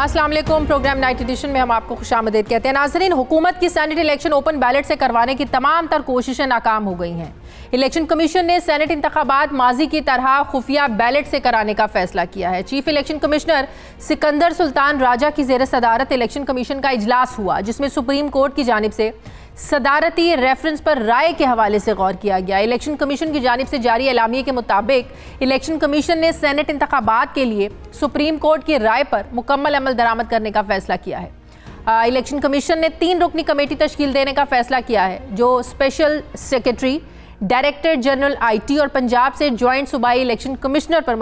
अस्सलाम वालेकुम। Programme night addition में हम आपको खुशामदीद कहते हैं। नाज़रीन, हुकूमत की सेनेट इलेक्शन ओपन बैलेट से करवाने की तमाम तर कोशिशें नाकाम हो गई हैं। इलेक्शन कमीशन ने सेनेट इंतखाबात माजी की तरह खुफिया बैलेट से कराने का फैसला किया है। Chief election commissioner Sikandar Sultan Raja की ज़ेर सदारत इलेक्शन कमीशन का इजलास हुआ, जिसमें सुप्रीम कोर्ट की जानिब से सदारती रेफरेंस पर राय के हवाले से गौर किया गया। इलेक्शन कमीशन की जानिब से जारी एलामिये के मुताबिक इलेक्शन कमीशन ने सेनेट इंतखाबात के लिए सुप्रीम कोर्ट की राय पर मुकम्मल अमल दरामद करने का फैसला किया है। इलेक्शन कमीशन ने 3 रुकनी कमेटी तश्कील देने का फैसला किया है, जो special secretary, director general IT और पंजाब से ज्वाइंट सूबाई इलेक्शन कमिश्नर पर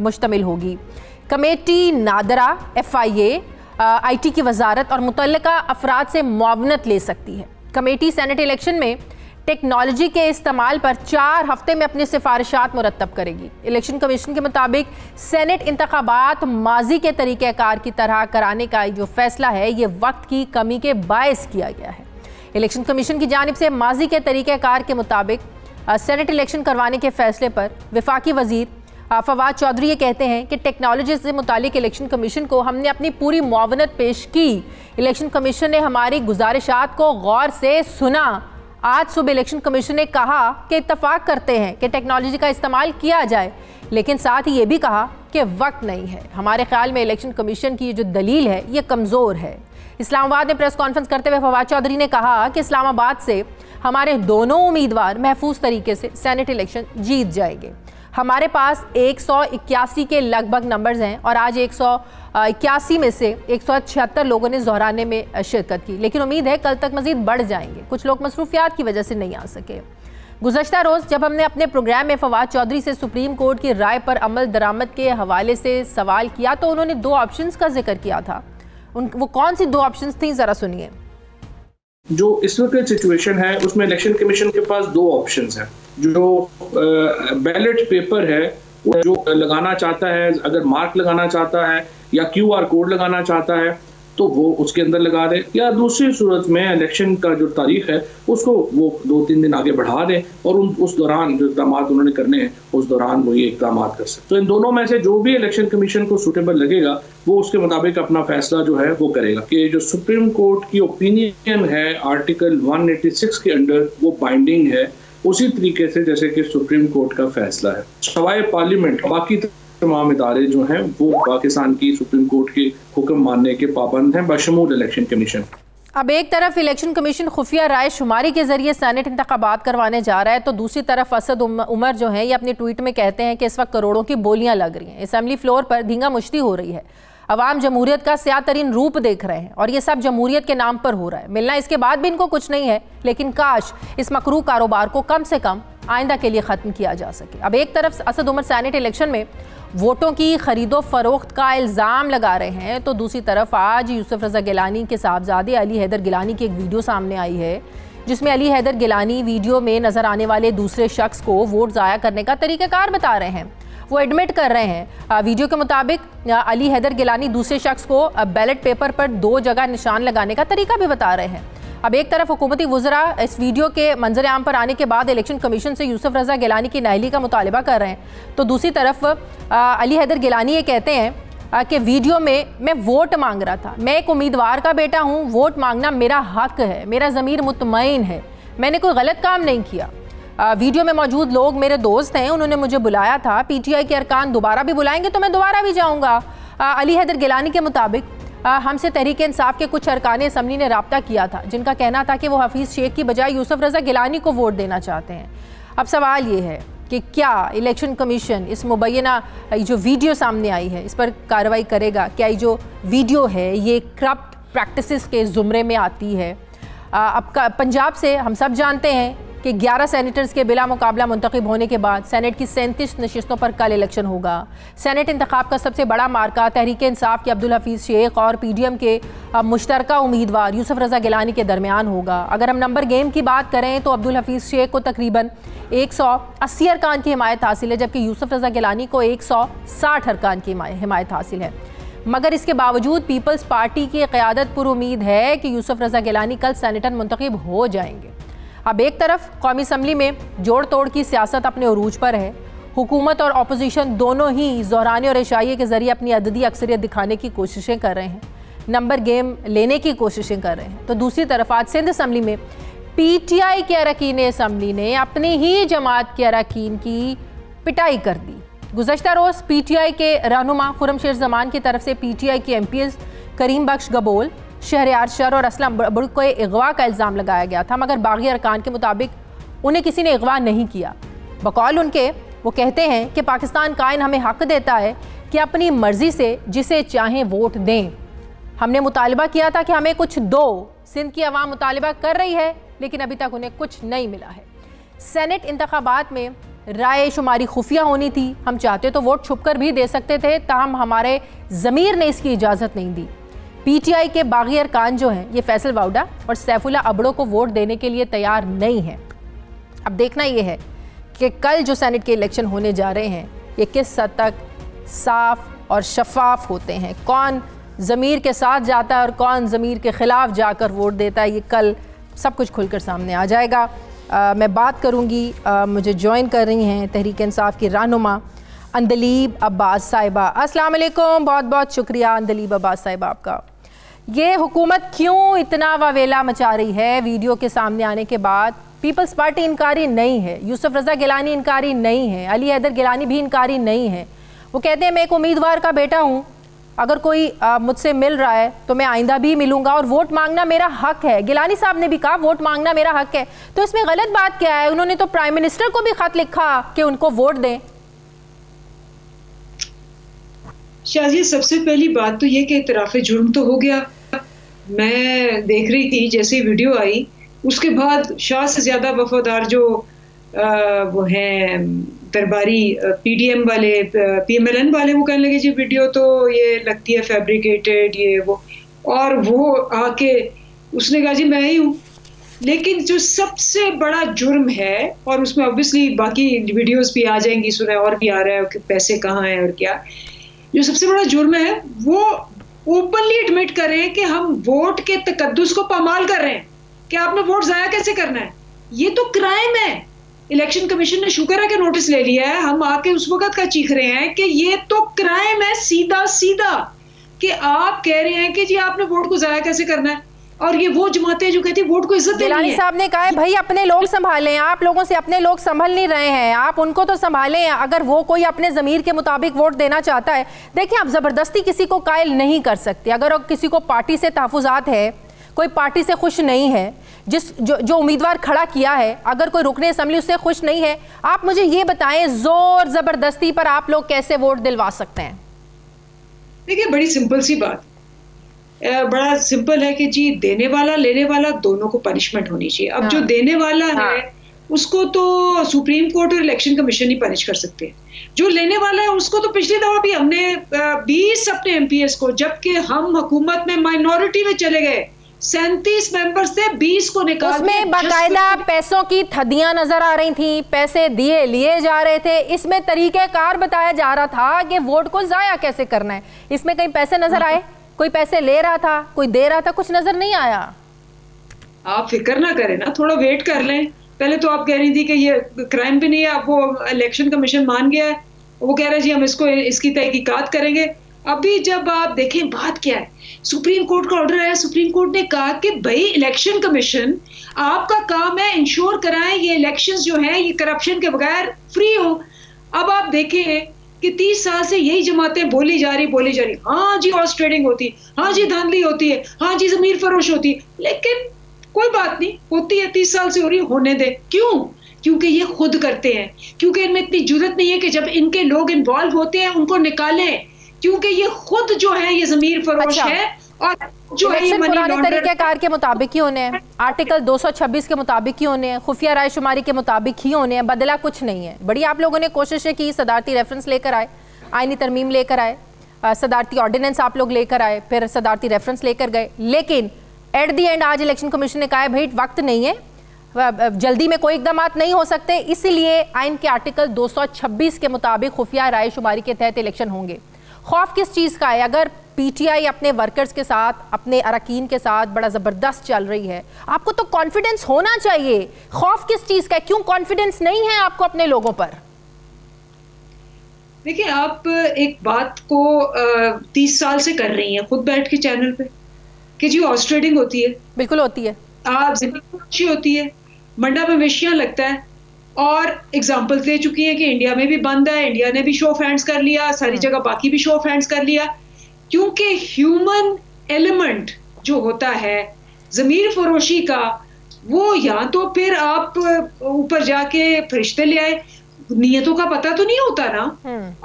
मुश्तमिल होगी। कमेटी नादरा, FIA, IT की वजारत और मुतल्लिका अफराद से मुआवनत ले सकती है। कमेटी सेनेट इलेक्शन में टेक्नोलॉजी के इस्तेमाल पर 4 हफ्ते में अपनी सिफारिशात मुरतब करेगी। इलेक्शन कमीशन के मुताबिक सेनेट इंतखाबात माजी के तरीक़ेकार की तरह कराने का जो फैसला है, ये वक्त की कमी के बायस किया गया है। इलेक्शन कमीशन की जानिब से माजी के तरीक़ेकार के मुताबिक सेनेट इलेक्शन करवाने के फैसले पर वफाकी वज़ीर फवाद चौधरी ये कहते हैं कि टेक्नोलॉजी से मुतालिक इलेक्शन कमीशन को हमने अपनी पूरी मुआवनत पेश की। इलेक्शन कमीशन ने हमारी गुजारिशात को गौर से सुना। आज सुबह इलेक्शन कमीशन ने कहा कि इत्तफाक करते हैं कि टेक्नोलॉजी का इस्तेमाल किया जाए, लेकिन साथ ही ये भी कहा कि वक्त नहीं है। हमारे ख्याल में इलेक्शन कमीशन की जो दलील है ये कमज़ोर है। इस्लामाबाद में प्रेस कॉन्फ्रेंस करते हुए फवाद चौधरी ने कहा कि इस्लामाबाद से हमारे दोनों उम्मीदवार महफूज तरीके से सेनेट इलेक्शन जीत जाएंगे। हमारे पास 181 के लगभग नंबर्स हैं और आज 181 में से 176 लोगों ने ज़ोहराने में शिरकत की, लेकिन उम्मीद है कल तक मज़ीद बढ़ जाएंगे। कुछ लोग मसरूफियात की वजह से नहीं आ सके। गुज़श्ता रोज़ जब हमने अपने प्रोग्राम में फवाद चौधरी से सुप्रीम कोर्ट की राय पर अमल दरामद के हवाले से सवाल किया तो उन्होंने 2 ऑप्शंस का जिक्र किया था। वो कौन सी 2 ऑप्शंस थी, ज़रा सुनिए। जो इस वक्त सिचुएशन है उसमें इलेक्शन कमीशन के पास 2 ऑप्शंस हैं। जो बैलेट पेपर है वो जो लगाना चाहता है, अगर मार्क लगाना चाहता है या QR कोड लगाना चाहता है तो वो उसके अंदर लगा दे, या दूसरी सूरत में इलेक्शन का जो तारीख है उसको वो 2-3 दिन आगे बढ़ा दें और उस दौरान जो इक़दाम उन्होंने करने हैं उस दौरान वो ये इक़दाम कर सकते। तो इन दोनों में से जो भी इलेक्शन कमीशन को सूटेबल लगेगा वो उसके मुताबिक अपना फैसला जो है वो करेगा। कि जो सुप्रीम कोर्ट की ओपिनियन है आर्टिकल 186 के अंडर वो बाइंडिंग है, उसी तरीके से जैसे कि सुप्रीम कोर्ट का फैसला है। सवाए पार्लियामेंट बाकी तमाम इदारे जो हैं वो पाकिस्तान की सुप्रीम कोर्ट के हुक्म मानने के पाबंद हैं, बशमूल इलेक्शन कमीशन। अब एक तरफ इलेक्शन कमीशन खुफिया राय शुमारी के जरिए सेनेट इंतखाबात करवाने जा रहा है, तो दूसरी तरफ असद उमर जो है ये अपने ट्वीट में कहते हैं कि इस वक्त करोड़ों की बोलियां लग रही हैं, असेंबली फ्लोर पर धींगा मुश्ती हो रही है, अवाम जमहूरियत का स्याह तरीन रूप देख रहे हैं और ये सब जमहूरियत के नाम पर हो रहा है। मिलना इसके बाद भी इनको कुछ नहीं है, लेकिन काश इस मकरू कारोबार को कम से कम आइंदा के लिए ख़त्म किया जा सके। अब एक तरफ असद उमर सेनेट इलेक्शन में वोटों की खरीदो फरोख्त का इल्ज़ाम लगा रहे हैं, तो दूसरी तरफ आज यूसुफ रज़ा गिलानी के साहबजादे अली हैदर गिलानी की एक वीडियो सामने आई है, जिसमें अली हैदर गिलानी वीडियो में नज़र आने वाले दूसरे शख्स को वोट ज़ाया करने का तरीक़ाकार बता रहे हैं। वो एडमिट कर रहे हैं। वीडियो के मुताबिक अली हैदर गिलानी दूसरे शख्स को बैलेट पेपर पर 2 जगह निशान लगाने का तरीका भी बता रहे हैं। अब एक तरफ हुकूमती वज़रा इस वीडियो के मंजर आम पर आने के बाद इलेक्शन कमीशन से यूसुफ रज़ा गिलानी की नाअहली का मुतालबा कर रहे हैं, तो दूसरी तरफ अली हैदर गिलानी ये कहते हैं कि वीडियो में मैं वोट मांग रहा था, मैं एक उम्मीदवार का बेटा हूँ, वोट मांगना मेरा हक है, मेरा ज़मीर मुतमईन है, मैंने कोई गलत काम नहीं किया। वीडियो में मौजूद लोग मेरे दोस्त हैं, उन्होंने मुझे बुलाया था, PTI के अरकान दोबारा भी बुलाएंगे तो मैं दोबारा भी जाऊँगा। अली हैदर गिलानी के मुताबिक हमसे तहरीक इंसाफ के कुछ अरकान असम्बली ने रब्ता किया था, जिनका कहना था कि वो हफीज़ शेख की बजाय यूसुफ रज़ा गिलानी को वोट देना चाहते हैं। अब सवाल ये है कि क्या इलेक्शन कमीशन इस मुबैना जो वीडियो सामने आई है इस पर कार्रवाई करेगा? क्या ये जो वीडियो है ये करप्ट प्रैक्टिसेस के ज़ुमरे में आती है? अब पंजाब से हम सब जानते हैं कि 11 सेनेटर्स के बिला मुकाबला मुंतखब होने के बाद सेनेट की 37 नशिस्तों पर कल इलेक्शन होगा। सेनेट इंतखाब का सबसे बड़ा मार्का तहरीक इंसाफ के अब्दुल हफीज़ शेख और PDM के मुश्तरका उम्मीदवार यूसुफ रज़ा गिलानी के दरमियान होगा। अगर हम नंबर गेम की बात करें तो अब्दुल हफीज़ शेख को तकरीबन 180 अरकान की हिमायत हासिल है, जबकि यूसुफ रज़ा गिलानी को 160 अरकान की हिमायत हासिल है। मगर इसके बावजूद पीपल्स पार्टी की क़यादत पर उम्मीद है कि यूसुफ रज़ा गिलानी कल सेनेटर मुंतखब हो जाएंगे। अब एक तरफ कौमी असम्बली में जोड़ तोड़ की सियासत अपने उरूज पर है, हुकूमत और अपोजिशन दोनों ही ज़ोरानी और इशाइये के ज़रिए अपनी अददी अक्सरियत दिखाने की कोशिशें कर रहे हैं, नंबर गेम लेने की कोशिशें कर रहे हैं। तो दूसरी तरफ आज सिंध असम्बली में PTI के अरकान असम्बली ने अपनी ही जमात के अरकान की पिटाई कर दी। गुज़श्ता रोज़ PTI के रहनुमा खुर्रमशेर ज़मान की तरफ से PTI के MPs करीम बख्श गबोल, शहरयार शर और असलम बुर्ग को अगवा का इल्ज़ाम लगाया गया था, मगर बागी अरकान के मुताबिक उन्हें किसी ने अगवा नहीं किया। बकौल उनके वो कहते हैं कि पाकिस्तान कायन हमें हक़ देता है कि अपनी मर्ज़ी से जिसे चाहें वोट दें। हमने मुतालबा किया था कि हमें कुछ दो। सिंध की अवाम मुतालबा कर रही है, लेकिन अभी तक उन्हें कुछ नहीं मिला है। सेनेट इंतखाबात में राय शुमारी खुफिया होनी थी। हम चाहते तो वोट छुप कर भी दे सकते थे, ताहम हमारे ज़मीर ने इसकी इजाज़त नहीं दी। PTI के बागी अरकान जो हैं, ये फैसल वाउडा और सैफुल्ला अबड़ो को वोट देने के लिए तैयार नहीं हैं। अब देखना ये है कि कल जो सेनेट के इलेक्शन होने जा रहे हैं, ये किस हद तक साफ और शफाफ होते हैं, कौन ज़मीर के साथ जाता है और कौन ज़मीर के ख़िलाफ़ जाकर वोट देता है, ये कल सब कुछ खुलकर सामने आ जाएगा। मैं बात करूँगी, मुझे ज्वाइन कर रही हैं तहरीक इंसाफ की रहनुमा अंदलीब अब्बास साहिबा। अस्सलाम वालेकुम, बहुत बहुत शुक्रिया अंदलीब अब्बास साहिबा आपका। ये हुकूमत क्यों इतना वावेला मचा रही है वीडियो के सामने आने के बाद? पीपल्स पार्टी इनकारी नहीं है, यूसुफ रज़ा गिलानी इनकारी नहीं है, अली हैदर गिलानी भी इनकारी नहीं है। वो कहते हैं मैं एक उम्मीदवार का बेटा हूँ, अगर कोई मुझसे मिल रहा है तो मैं आइंदा भी मिलूंगा और वोट मांगना मेरा हक है। गिलानी साहब ने भी कहा वोट मांगना मेरा हक है, तो इसमें गलत बात क्या है? उन्होंने तो प्राइम मिनिस्टर को भी खत लिखा कि उनको वोट दें। शाजिया, सबसे पहली बात तो ये कि इतराफ़े जुर्म तो हो गया। मैं देख रही थी जैसे वीडियो आई, उसके बाद शाह से ज़्यादा वफादार जो वो हैं दरबारी PDM वाले, PMLN वाले, वो कहने लगे जी वीडियो तो ये लगती है फैब्रिकेटेड, ये वो, और वो आके उसने कहा जी मैं ही हूँ। लेकिन जो सबसे बड़ा जुर्म है, और उसमें ऑब्वियसली बाकी वीडियोस भी आ जाएंगी, सुना और भी आ रहा है कि पैसे कहाँ हैं और क्या, जो सबसे बड़ा जुर्म है वो ओपनली एडमिट करें कि हम वोट के तकद्दुस को पामाल कर रहे हैं, कि आपने वोट ज़ाया कैसे करना है। ये तो क्राइम है। इलेक्शन कमीशन ने शुक्र है कि नोटिस ले लिया है, हम आके उस वक्त का चीख रहे हैं कि ये तो क्राइम है सीधा सीधा, कि आप कह रहे हैं कि जी आपने वोट को ज़ाया कैसे करना है। और ये वो जमातें जो कहती है वोट को इज्जत देनी है। गिलानी साहब ने कहा है भाई अपने लोग संभालें, आप लोगों से अपने लोग संभल नहीं रहे हैं, आप उनको तो संभालें। अगर वो कोई अपने ज़मीर के मुताबिक वोट देना चाहता है, देखिए आप ज़बरदस्ती किसी को कायल नहीं कर सकते। अगर किसी को पार्टी से तहफ़्फ़ुज़ात है, कोई पार्टी से खुश नहीं है, जो उम्मीदवार खड़ा किया है, अगर कोई रुकने असम्बली उससे खुश नहीं है, आप मुझे ये बताएं जोर ज़बरदस्ती पर आप लोग कैसे वोट दिलवा सकते हैं? देखिए बड़ी सिंपल सी बात, बड़ा सिंपल है कि जी देने वाला लेने वाला दोनों को पनिशमेंट होनी चाहिए। अब जो देने वाला है उसको तो सुप्रीम कोर्ट और इलेक्शन कमीशन ही पनिश कर सकते हैं। जो लेने वाला है उसको तो पिछली दफा भी हमने 20 अपने MPs को, जबकि हम हुकूमत में माइनॉरिटी में चले गए, 37 मेंबर से 20 को निकाल, उसमें बाकायदा पैसों की थदियां नजर आ रही थी, पैसे दिए लिए जा रहे थे, इसमें तरीक़ेकार बताया जा रहा था कि वोट को जाया कैसे करना है। इसमें कहीं पैसे नजर आए? कोई पैसे ले रहा था, कोई दे रहा था, कुछ नजर नहीं आया। आप फिक्र ना करें ना, थोड़ा वेट कर लें। पहले तो आप कह रही थी कि ये क्राइम भी नहीं है, अब वो इलेक्शन कमीशन मान गया है, वो कह रहे हैं जी हम इसकी तहकीकात करेंगे। अभी जब आप देखें बात क्या है, सुप्रीम कोर्ट का ऑर्डर आया, सुप्रीम कोर्ट ने कहा कि भाई इलेक्शन कमीशन आपका काम है इंश्योर कराएं ये इलेक्शंस जो हैं ये करप्शन के बगैर फ्री हो। अब आप देखें कि 30 साल से यही जमातें बोली जा रही, हाँ जी हॉर्स ट्रेडिंग होती है, हाँ जी धांधली होती है, हाँ जी जमीर फरोश होती है, लेकिन कोई बात नहीं, होती है, 30 साल से हो रही, होने दे। क्यों? क्योंकि ये खुद करते हैं, क्योंकि इनमें इतनी जुर्रत नहीं है कि जब इनके लोग इन्वॉल्व होते हैं उनको निकालें, क्योंकि ये खुद जो है ये जमीर फरोश है और जो है ये पुराने तरीक़ेकार के मुताबिक ही होने हैं, आर्टिकल 226 के मुताबिक ही होने हैं, खुफिया राय शुमारी के मुताबिक ही होने हैं, बदला कुछ नहीं है। बड़ी आप लोगों ने कोशिशें की, सदारती रेफरेंस लेकर आए, आईनी तरमीम लेकर आए, सदारती ऑर्डिनेंस आप लोग लेकर आए, फिर सदारती रेफरेंस लेकर गए, लेकिन एट दी एंड आज इलेक्शन कमीशन ने कहा है भाई वक्त नहीं है, जल्दी में कोई इकदाम नहीं हो सकते, इसीलिए आइन के आर्टिकल 226 के मुताबिक खुफिया राय शुमारी के तहत इलेक्शन होंगे। खौफ किस चीज़ का है? अगर PTI अपने वर्कर्स के साथ, अपने अरकान के साथ बड़ा ज़बरदस्त चल रही है, आपको तो कॉन्फिडेंस होना चाहिए। खौफ किस चीज़ का है? क्यों कॉन्फिडेंस नहीं है आपको अपने लोगों पर? देखिए, आप एक बात को 30 साल से कर रही हैं खुद बैठ के चैनल पे कि जी हॉर्स ट्रेडिंग होती है। बिल्कुल होती है। आप अच्छी होती है, मंडा मवेशियां लगता है, और एग्जाम्पल दे चुकी है कि इंडिया में भी बंद है, इंडिया ने भी शो ऑफ हैंड्स कर लिया, सारी जगह बाकी भी शो ऑफ हैंड्स कर लिया, क्योंकि ह्यूमन एलिमेंट जो होता है ज़मीर फरोशी का, वो या तो फिर आप ऊपर जाके फरिश्ते ले आए, नियतों का पता तो नहीं होता ना।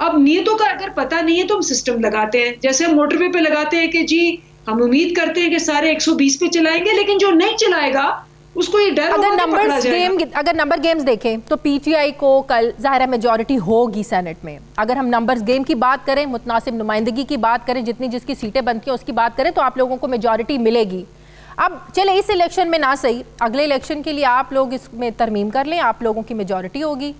अब नियतों का अगर पता नहीं है तो हम सिस्टम लगाते हैं, जैसे हम मोटरवे पे लगाते हैं कि जी हम उम्मीद करते हैं कि सारे 120 पे चलाएंगे, लेकिन जो नहीं चलाएगा उसको ये डर अगर नंबर गेम्स देखें तो पीटीआई को कल ज़ाहिर है मेजॉरिटी होगी सेनेट में। अगर हम नंबर्स गेम की बात करें, मुतनासिब नुमाइंदगी की बात करें, जितनी जिसकी सीटें बनती हैं उसकी बात करें, तो आप लोगों को मेजॉरिटी मिलेगी। अब चले इस इलेक्शन में ना सही, अगले इलेक्शन के लिए आप लोग इसमें तरमीम कर लें, आप लोगों की मेजॉरिटी होगी,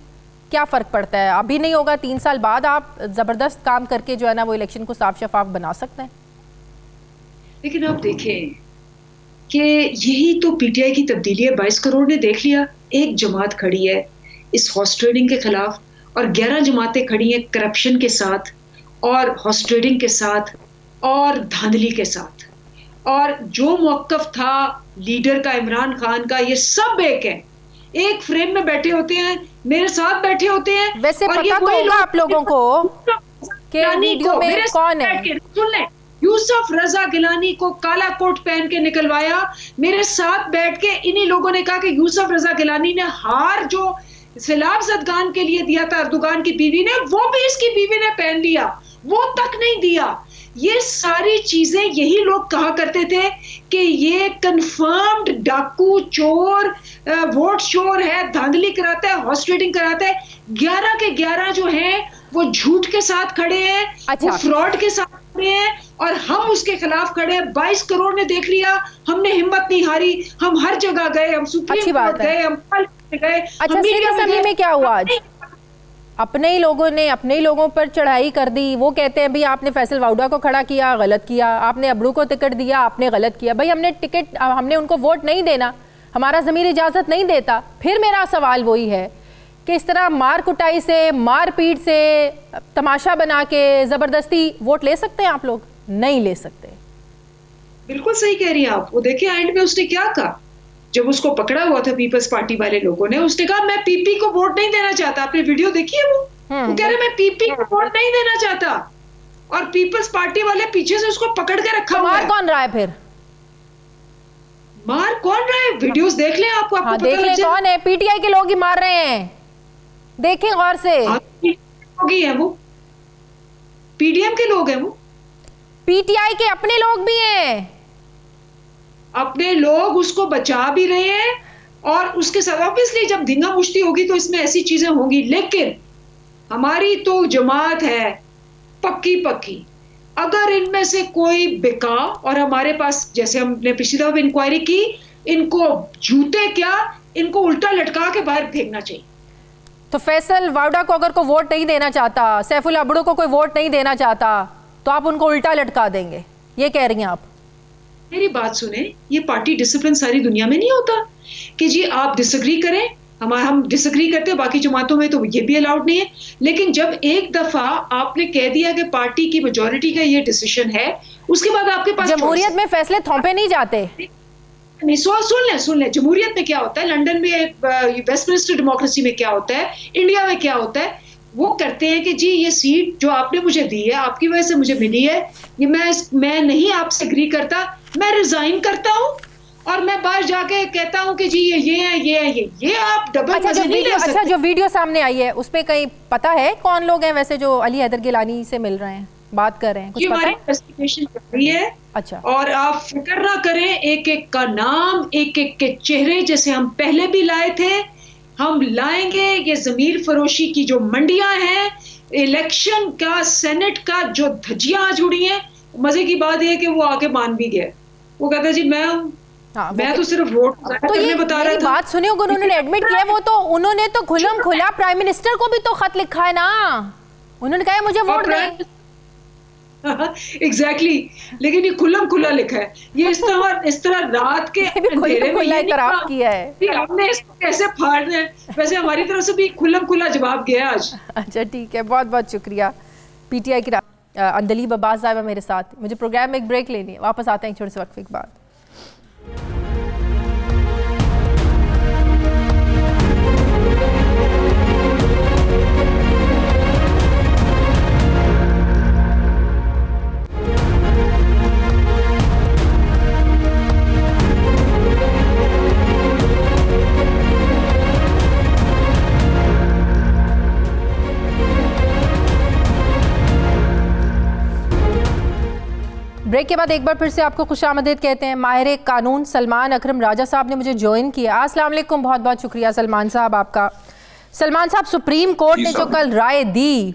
क्या फ़र्क पड़ता है? अभी नहीं होगा, 3 साल बाद आप ज़बरदस्त काम करके जो है ना वो इलेक्शन को साफ शफाफ बना सकते हैं। लेकिन आप देखें कि यही तो पीटीआई की तब्दीली है। 22 करोड़ ने देख लिया, एक जमात खड़ी है इस हॉर्स ट्रेडिंग के खिलाफ, और 11 जमातें खड़ी हैं करप्शन के साथ और हॉर्स ट्रेडिंग के साथ और धांधली के साथ। और जो मौक़िफ़ था लीडर का, इमरान खान का, ये सब एक है, एक फ्रेम में बैठे होते हैं, मेरे साथ बैठे होते हैं। वैसे पता तो होगा आप लोगों को कि वीडियो में कौन है। सुन लें, यूसुफ रजा गिलानी को काला कोट पहन के निकलवाया, मेरे साथ बैठ के इन्हीं लोगों ने कहा कि यूसुफ रजा गिलानी ने हार जो सैलाब ज़दगान के लिए दिया था अर्दोगान की बीवी ने, वो भी इसकी बीवी ने पहन लिया, वो तक नहीं दिया। ये सारी चीजें यही लोग कहा करते थे कि ये कंफर्म्ड डाकू चोर, वोट चोर है, धांधली कराता है, हॉर्स ट्रेडिंग कराता है। 11 के 11 जो हैं वो झूठ के साथ खड़े हैं, वो फ्रॉड के साथ खड़े हैं, और हम उसके खिलाफ खड़े हैं। 22 करोड़ ने देख लिया, हमने हिम्मत नहीं हारी, हम हर जगह गए, हम सुप्रीम कोर्ट गए, हम गए। अच्छा, सिटी असेंबली में क्या हुआ आज? अपने ही लोगों ने अपने ही लोगों पर चढ़ाई कर दी। वो कहते हैं भाई आपने फैसल वाउडा को खड़ा किया, गलत किया, आपने अबड़ू को टिकट दिया, आपने गलत किया। भाई हमने उनको वोट नहीं देना, हमारा ज़मीर इजाज़त नहीं देता। फिर मेरा सवाल वही है कि इस तरह मार कुटाई से, मार पीट से, तमाशा बना के ज़बरदस्ती वोट ले सकते हैं आप लोग? नहीं ले सकते। बिल्कुल सही कह रही हैं आप। वो देखिए एंड में उसने क्या कहा, जब उसको पकड़ा हुआ था पीपल्स पार्टी वाले लोगों ने, उसने कहा मैं पीपी को वोट नहीं देना चाहता। आपने वीडियो देखी है? वो कह रहे मैं पीपी को वोट नहीं देना चाहता, और पीपल्स पार्टी वाले पीछे से उसको पकड़ के रखा हुआ है। मार कौन रहा है फिर? मार कौन रहा है? वीडियोस देख लें, आपको हाँ, देख लें कौन है। पीटीआई के लोग ही मार रहे हैं, देखें गौर से। लोग ही है वो, पीडीएम के लोग हैं वो, पीटीआई के अपने लोग भी हैं, अपने लोग उसको बचा भी रहे हैं। और उसके साथ ऑब्वियसली जब धींगा मुश्ती होगी तो इसमें ऐसी चीजें होंगी, लेकिन हमारी तो जमात है पक्की पक्की। अगर इनमें से कोई बिका, और हमारे पास जैसे हमने पिछली दफा इंक्वायरी की, इनको जूते क्या, इनको उल्टा लटका के बाहर फेंकना चाहिए। तो फैसल वाउडा को अगर कोई वोट नहीं देना चाहता, सैफुल अबड़ू को कोई वोट नहीं देना चाहता, तो आप उनको उल्टा लटका देंगे, ये कह रही हैं आप? मेरी बात सुने, ये पार्टी डिसिप्लिन सारी दुनिया में नहीं होता कि जी आप डिसएग्री करें, हम डिसएग्री करते हैं, बाकी जमातों में तो ये भी अलाउड नहीं है। लेकिन जब एक दफा आपने कह दिया कि पार्टी की मेजॉरिटी का ये डिसीजन है, उसके बाद आपके पास जमहूरियत में फैसले थोपे नहीं जाते। नहीं, सुन ले जमहूरियत में क्या होता है, लंदन में वेस्टमिनिस्टर डेमोक्रेसी में क्या होता है, इंडिया में क्या होता है। वो करते हैं कि जी ये सीट जो आपने मुझे दी है, आपकी वजह से मुझे मिली है, ये मैं नहीं आपसे एग्री करता, मैं रिजाइन करता हूँ और मैं बाहर जाके कहता हूँ कि जी ये है ये आप डबल मजे नहीं ले सकते। अच्छा, जो वीडियो सामने आई है उस पे कहीं पता है कौन लोग हैं वैसे जो अली हैदर गिलानी से मिल रहे हैं, बात कर रहे हैं? कुछ पता? हमारी इन्वेस्टिगेशन चल रही है। अच्छा, और आप फिक्र ना करें, एक एक का नाम, एक एक के चेहरे जैसे हम पहले भी लाए थे, हम लाएंगे। ये ज़मीर फरोशी की जो मंडियां हैं, इलेक्शन का, सेनेट का जो धज्जियां आज उड़ी हैं, मजे की बात यह है कि वो आगे मान भी गया। वो कहता जी मैं तो सिर्फ वोट करने बता रहा था। बात सुनिए, उन्होंने एडमिट किया, वो तो उन्होंने तो खुल्लम खुला प्राइम मिनिस्टर को भी तो खत लिखा है ना, उन्होंने कहा मुझे वोट दें। एग्जैक्टली लेकिन ये खुल्लम खुल्ला लिखा है, ये इस तरह रात के अंधेरे में ये खराब किया है कि हमने इसको कैसे फाड़ना है। वैसे हमारी तरफ से भी खुल्लम खुल्ला जवाब गया आज। अच्छा ठीक है, बहुत बहुत शुक्रिया। पीटीआई की अंदलीब अब्बास साहिबा मेरे साथ। मुझे प्रोग्राम में एक ब्रेक लेनी है, वापस आते हैं एक छोटे से वक्फे के बाद। ब्रेक के बाद एक बार फिर से आपको खुशामदीद कहते हैं। माहिर कानून सलमान अकरम राजा साहब ने मुझे ज्वाइन किया। अस्सलाम वालेकुम, बहुत बहुत शुक्रिया सलमान साहब आपका। सलमान साहब, सुप्रीम कोर्ट ने जो कल राय दी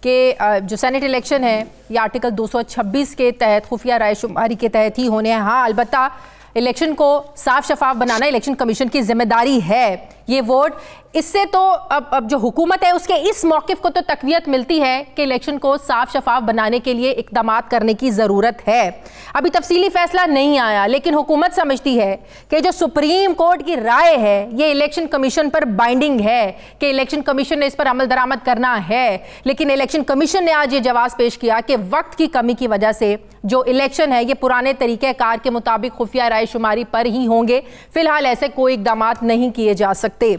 कि जो सेनेट इलेक्शन है ये आर्टिकल 226 के तहत खुफिया राय शुमारी के तहत ही होने हैं। हाँ, अलबत्ता इलेक्शन को साफ शफाफ बनाना इलेक्शन कमीशन की जिम्मेदारी है। ये वोट इससे तो अब जो हुकूमत है उसके इस मौक़िफ़ को तो तक़वियत मिलती है कि इलेक्शन को साफ शफाफ बनाने के लिए इक़दामात करने की ज़रूरत है। अभी तफसीली फैसला नहीं आया, लेकिन हुकूमत समझती है कि जो सुप्रीम कोर्ट की राय है ये इलेक्शन कमीशन पर बाइंडिंग है कि इलेक्शन कमीशन ने इस पर अमल दरामद करना है। लेकिन इलेक्शन कमीशन ने आज ये जवाब पेश किया कि वक्त की कमी की वजह से जो इलेक्शन है ये पुराने तरीक़ेकार के मुताबिक खुफिया राय शुमारी पर ही होंगे। फ़िलहाल ऐसे कोई इक़दामात नहीं किए जा सकते।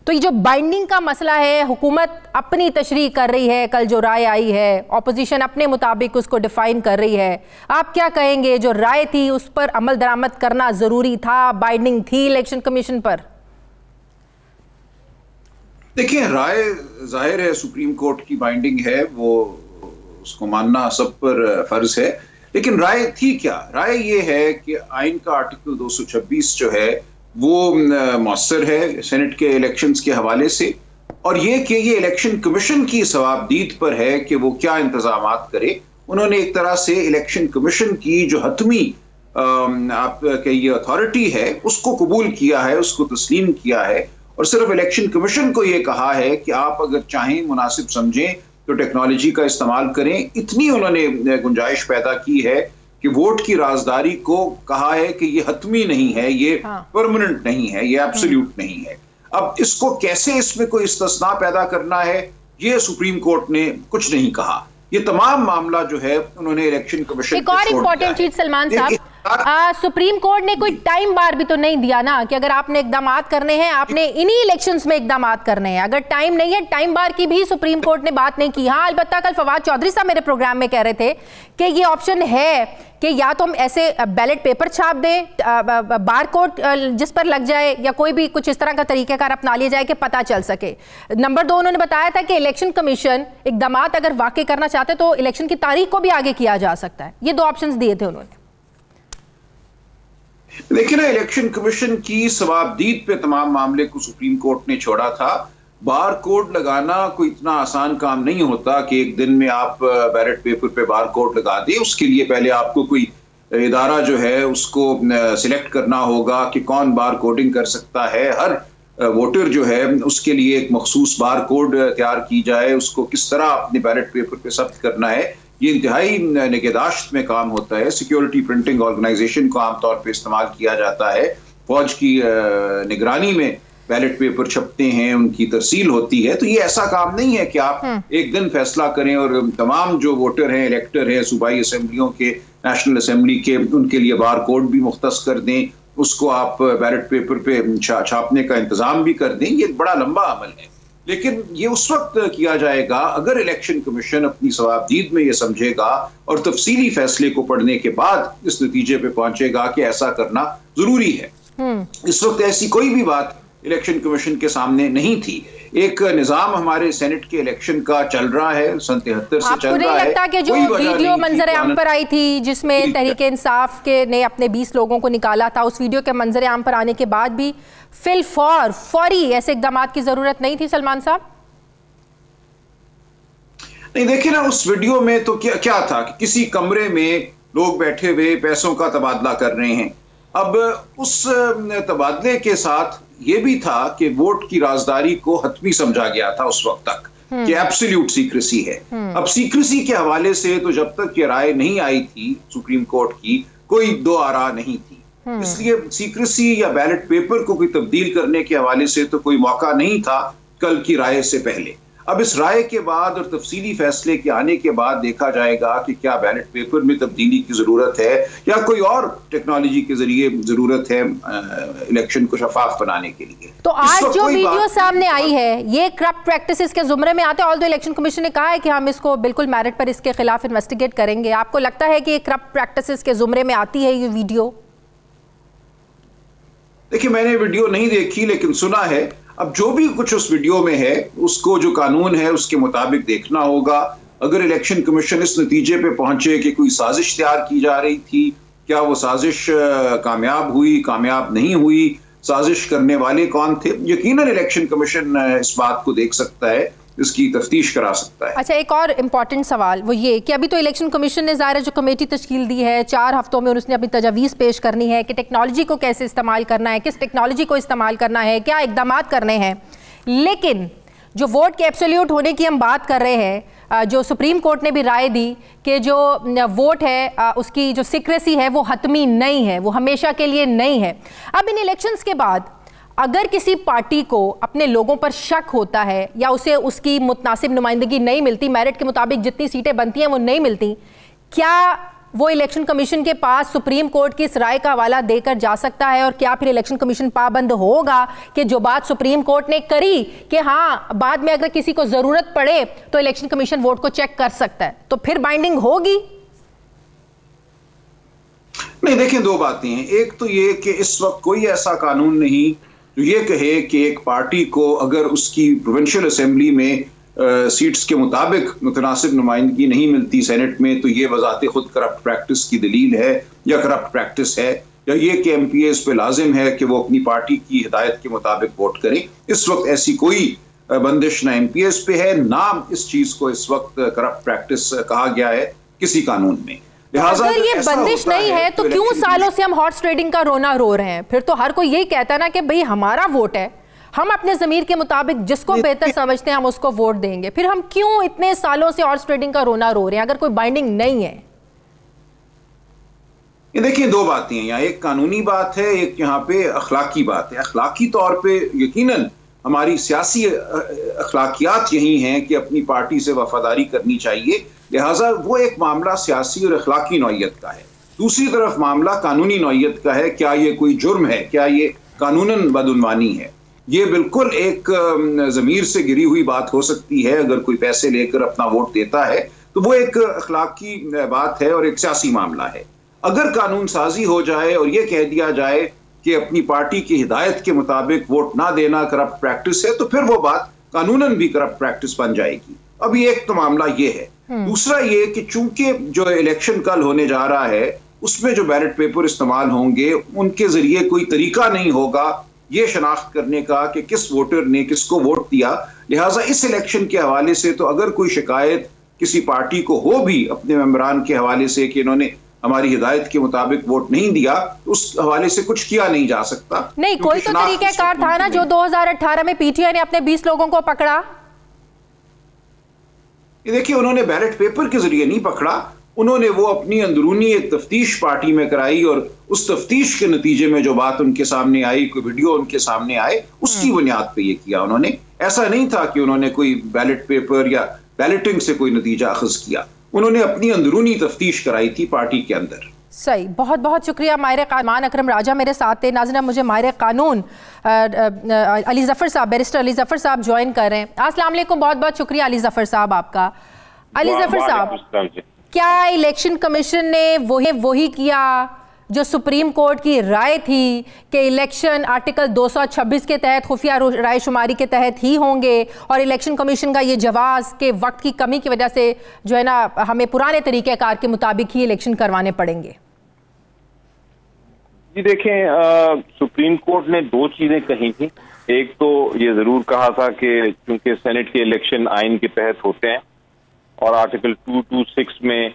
तो ये जो बाइंडिंग का मसला है, हुकूमत अपनी तशरीह कर रही है, कल जो राय आई है ऑपोजिशन अपने मुताबिक उसको डिफाइन कर रही है। आप क्या कहेंगे, जो राय थी उस पर अमल दरामद करना ज़रूरी था, बाइंडिंग थी इलेक्शन कमीशन पर? देखिए, राय जाहिर है सुप्रीम कोर्ट की बाइंडिंग है, वो उसको मानना सब पर फर्ज है। लेकिन राय थी क्या? राय ये है कि आइन का आर्टिकल 226 जो है वो मौसर है सेनेट के इलेक्शंस के हवाले से, और ये कि ये इलेक्शन कमीशन की सवाबदीद पर है कि वो क्या इंतजामात करे। उन्होंने एक तरह से इलेक्शन कमीशन की जो हतमी आप कहिए अथॉरिटी है उसको कबूल किया है, उसको तस्लीम किया है, और सिर्फ इलेक्शन कमीशन को ये कहा है कि आप अगर चाहें, मुनासिब समझें तो टेक्नोलॉजी का इस्तेमाल करें। इतनी उन्होंने गुंजाइश पैदा की है कि वोट की राजदारी को कहा है कि ये हतमी नहीं है, ये परमानेंट नहीं है, ये एब्सोल्यूट नहीं है। अब इसको कैसे इसमें कोई इस्तिस्ना पैदा करना है, ये सुप्रीम कोर्ट ने कुछ नहीं कहा। ये तमाम मामला जो है उन्होंने इलेक्शन कमीशन एक और इम्पोर्टेंट चीज सलमान साहब, सुप्रीम कोर्ट ने कोई टाइम बार भी तो नहीं दिया ना कि अगर आपने इकदामात करने हैं आपने इन्हीं इलेक्शंस में इकदामात करने हैं। अगर टाइम नहीं है, टाइम बार की भी सुप्रीम कोर्ट ने बात नहीं की। हाँ, अलबत्ता कल फवाद चौधरी साहब मेरे प्रोग्राम में कह रहे थे कि ये ऑप्शन है कि या तो हम ऐसे बैलेट पेपर छाप दें, बार कोड जिस पर लग जाए, या कोई भी कुछ इस तरह का तरीक़ेकार अपना लिया जाए कि पता चल सके। नंबर 2, उन्होंने बताया था कि इलेक्शन कमीशन इकदामात अगर वाकई करना चाहते तो इलेक्शन की तारीख को भी आगे किया जा सकता है। ये 2 ऑप्शंस दिए थे उन्होंने। देखिए ना, इलेक्शन कमीशन की सवाबदीद पे तमाम मामले को सुप्रीम कोर्ट ने छोड़ा था। बार कोड लगाना कोई इतना आसान काम नहीं होता कि एक दिन में आप बैलेट पेपर पे बार कोड लगा दें। उसके लिए पहले आपको कोई इदारा जो है उसको सिलेक्ट करना होगा कि कौन बार कोडिंग कर सकता है। हर वोटर जो है उसके लिए एक मखसूस बार कोड तैयार की जाए, उसको किस तरह अपने बैलेट पेपर पे सब्त करना है, ये इंतहाई निगहदाश्त में काम होता है। सिक्योरिटी प्रिंटिंग ऑर्गेनाइजेशन को आमतौर पर इस्तेमाल किया जाता है। फौज की निगरानी में बैलेट पेपर छपते हैं, उनकी तरसील होती है। तो ये ऐसा काम नहीं है कि आप एक दिन फैसला करें और तमाम जो वोटर हैं, इलेक्टर हैं, सूबाई असम्बलियों के, नेशनल असम्बली के, उनके लिए बार कोड भी मुख्तस कर दें, उसको आप बैलेट पेपर पे छापने का इंतजाम भी कर दें। ये बड़ा लंबा अमल है, लेकिन ये उस वक्त किया जाएगा अगर इलेक्शन कमीशन अपनी सवाबदीद में ये समझेगा और तफसीली फैसले को पढ़ने के बाद इस नतीजे पे पहुंचेगा कि ऐसा करना जरूरी है। इस वक्त ऐसी कोई भी बात इलेक्शन कमीशन के सामने नहीं थी। एक निजाम हमारे सेनेट के इलेक्शन का चल रहा है, सन 73 से चल रहा है। आपको नहीं लगता कि जो वीडियो मंजर आम पर आई थी जिसमें तहरीक इंसाफ के ने अपने 20 लोगों को निकाला था, उस वीडियो के मंजर आम पर आने के बाद भी फौरी ऐसे इकदाम की जरूरत नहीं थी सलमान साहब? नहीं, देखिए ना, उस वीडियो में तो क्या था कि किसी कमरे में लोग बैठे हुए पैसों का तबादला कर रहे हैं। अब उस तबादले के साथ ये भी था कि वोट की राजदारी को हतमी समझा गया था उस वक्त तक। कि एब्सोल्यूट सीक्रेसी है। अब सीक्रेसी के हवाले से तो जब तक ये राय नहीं आई थी सुप्रीम कोर्ट की, कोई दो आरा नहीं थी, इसलिए सीक्रेसी या बैलेट पेपर को कोई तब्दील करने के हवाले से तो कोई मौका नहीं था कल की राय से पहले। अब इस राय के बाद और तफसीली फैसले के आने के बाद देखा जाएगा कि क्या बैलेट पेपर में तब्दीली की जरूरत है या कोई और टेक्नोलॉजी के जरिए जरूरत है इलेक्शन को शफाफ बनाने के लिए। तो आज जो वीडियो सामने आई है ये करप्ट प्रैक्टिसेस के जुमरे में आते हैं। ऑल्दो इलेक्शन कमीशन ने कहा है कि हम इसको बिल्कुल मेरिट पर इसके खिलाफ इन्वेस्टिगेट करेंगे। आपको लगता है कि ये करप्ट प्रैक्टिसेस के जुमरे में आती है ये वीडियो? देखिए, मैंने वीडियो नहीं देखी लेकिन सुना है। अब जो भी कुछ उस वीडियो में है उसको जो कानून है उसके मुताबिक देखना होगा। अगर इलेक्शन कमीशन इस नतीजे पे पहुंचे कि कोई साजिश तैयार की जा रही थी, क्या वो साजिश कामयाब हुई, कामयाब नहीं हुई, साजिश करने वाले कौन थे, यकीनन इलेक्शन कमीशन इस बात को देख सकता है, इसकी तफ्तीश करा सकता है। अच्छा, एक और इम्पॉर्टेंट सवाल वो ये कि अभी तो इलेक्शन कमीशन ने ज़ाहिर है जो कमेटी तश्कील दी है 4 हफ्तों में उसने अपनी तजावीज़ पेश करनी है कि टेक्नोलॉजी को कैसे इस्तेमाल करना है, किस टेक्नोलॉजी को इस्तेमाल करना है, क्या इकदाम करने हैं। लेकिन जो वोट के एब्सोल्यूट होने की हम बात कर रहे हैं, जो सुप्रीम कोर्ट ने भी राय दी कि जो वोट है उसकी जो सीक्रेसी है वो हतमी नहीं है, वो हमेशा के लिए नहीं है। अब इन इलेक्शंस के बाद अगर किसी पार्टी को अपने लोगों पर शक होता है या उसे उसकी मुतनासिब नुमाइंदगी नहीं मिलती, मेरिट के मुताबिक जितनी सीटें बनती हैं वो नहीं मिलती, क्या वो इलेक्शन कमीशन के पास सुप्रीम कोर्ट की इस राय का हवाला देकर जा सकता है? और क्या फिर इलेक्शन कमीशन पाबंद होगा कि जो बात सुप्रीम कोर्ट ने करी कि हाँ बाद में अगर किसी को जरूरत पड़े तो इलेक्शन कमीशन वोट को चेक कर सकता है, तो फिर बाइंडिंग होगी? नहीं, देखिए, दो बातें हैं। एक तो ये कि इस वक्त कोई ऐसा कानून नहीं जो ये कहे कि एक पार्टी को अगर उसकी प्रोविंशियल असेंबली में सीट्स के मुताबिक मुतनासिब नुमाइंदगी नहीं मिलती सेनेट में तो ये वजाते खुद करप्ट प्रैक्टिस की दलील है या करप्ट प्रैक्टिस है, या ये कि एमपीएस पे लाजिम है कि वो अपनी पार्टी की हिदायत के मुताबिक वोट करें। इस वक्त ऐसी कोई बंदिश ना एमपीएस पे है, ना इस चीज को इस वक्त करप्ट प्रैक्टिस कहा गया है किसी कानून में। अगर ये बंदिश नहीं है तो क्यों सालों से हम हॉर्स ट्रेडिंग का रोना रो रहे हैं? फिर तो हर कोई यही कहता है ना कि भाई हमारा वोट है, हम अपने ज़मीर के मुताबिक जिसको बेहतर समझते हैं हम उसको वोट देंगे। फिर हम क्यों इतने सालों से हॉर्स ट्रेडिंग का रोना रो रहे हैं अगर कोई बाइंडिंग नहीं है? ये देखिए, दो बातें हैं यहाँ, एक कानूनी बात है, एक यहाँ पे अखलाकी बात है। अखलाकी तौर पे यकीनन हमारी सियासी अखलाकियात यही हैं कि अपनी पार्टी से वफादारी करनी चाहिए, लिहाजा वो एक मामला सियासी और अखलाकी नौयत का है। दूसरी तरफ मामला कानूनी नौयत का है, क्या ये कोई जुर्म है, क्या ये कानूनन बदउनवानी है। ये बिल्कुल एक ज़मीर से गिरी हुई बात हो सकती है। अगर कोई पैसे लेकर अपना वोट देता है तो वो एक अखलाकी बात है और एक सियासी मामला है। अगर कानून साजी हो जाए और ये कह दिया जाए कि अपनी पार्टी की हिदायत के मुताबिक वोट ना देना करप्ट प्रैक्टिस है, तो फिर वो बात कानूनन भी करप्ट प्रैक्टिस बन जाएगी। अभी एक तो मामला ये है। दूसरा ये कि चूंकि जो इलेक्शन कल होने जा रहा है उसमें जो बैलेट पेपर इस्तेमाल होंगे उनके जरिए कोई तरीका नहीं होगा ये शनाख्त करने का कि किस वोटर ने किसको वोट दिया। लिहाजा इस इलेक्शन के हवाले से तो अगर कोई शिकायत किसी पार्टी को हो भी अपने मेंबरान के हवाले से कि इन्होंने हमारी हिदायत के मुताबिक वोट नहीं दिया, तो उस हवाले से कुछ किया नहीं जा सकता। नहीं, कोई तो तरीकाकार था ना जो 2018 में पीटीआई ने अपने 20 लोगों को पकड़ा। ये देखिए, उन्होंने बैलेट पेपर के जरिए नहीं पकड़ा, उन्होंने वो अपनी अंदरूनी एक तफ्तीश पार्टी में कराई और उस तफ्तीश के नतीजे में जो बात उनके सामने आई, कोई वीडियो उनके सामने आए, उसकी बुनियाद पे ये किया उन्होंने। ऐसा नहीं था कि उन्होंने कोई बैलेट पेपर या बैलेटिंग से कोई नतीजा अखज़ किया, उन्होंने अपनी अंदरूनी तफ्तीश कराई थी पार्टी के अंदर। सही, बहुत बहुत शुक्रिया। माहिर कानून अकरम राजा मेरे साथ थे। नाज़रीन, मुझे माहिर कानून अली ज़फ़र साहब, बैरिस्टर अली ज़फ़र साहब ज्वाइन कर रहे हैं। अस्सलाम वालेकुम, बहुत बहुत शुक्रिया अली ज़फ़र साहब आपका। अली ज़फ़र साहब, क्या इलेक्शन कमीशन ने वही किया जो सुप्रीम कोर्ट की राय थी कि इलेक्शन आर्टिकल 226 के तहत खुफिया राय शुमारी के तहत ही होंगे, और इलेक्शन कमीशन का ये जवाब के वक्त की कमी की वजह से जो है ना हमें पुराने तरीक़ेकार के मुताबिक ही इलेक्शन करवाने पड़ेंगे? जी देखें, सुप्रीम कोर्ट ने दो चीजें कही थी। एक तो ये जरूर कहा था कि चूंकि सेनेट के इलेक्शन आइन के तहत होते हैं और आर्टिकल 226 में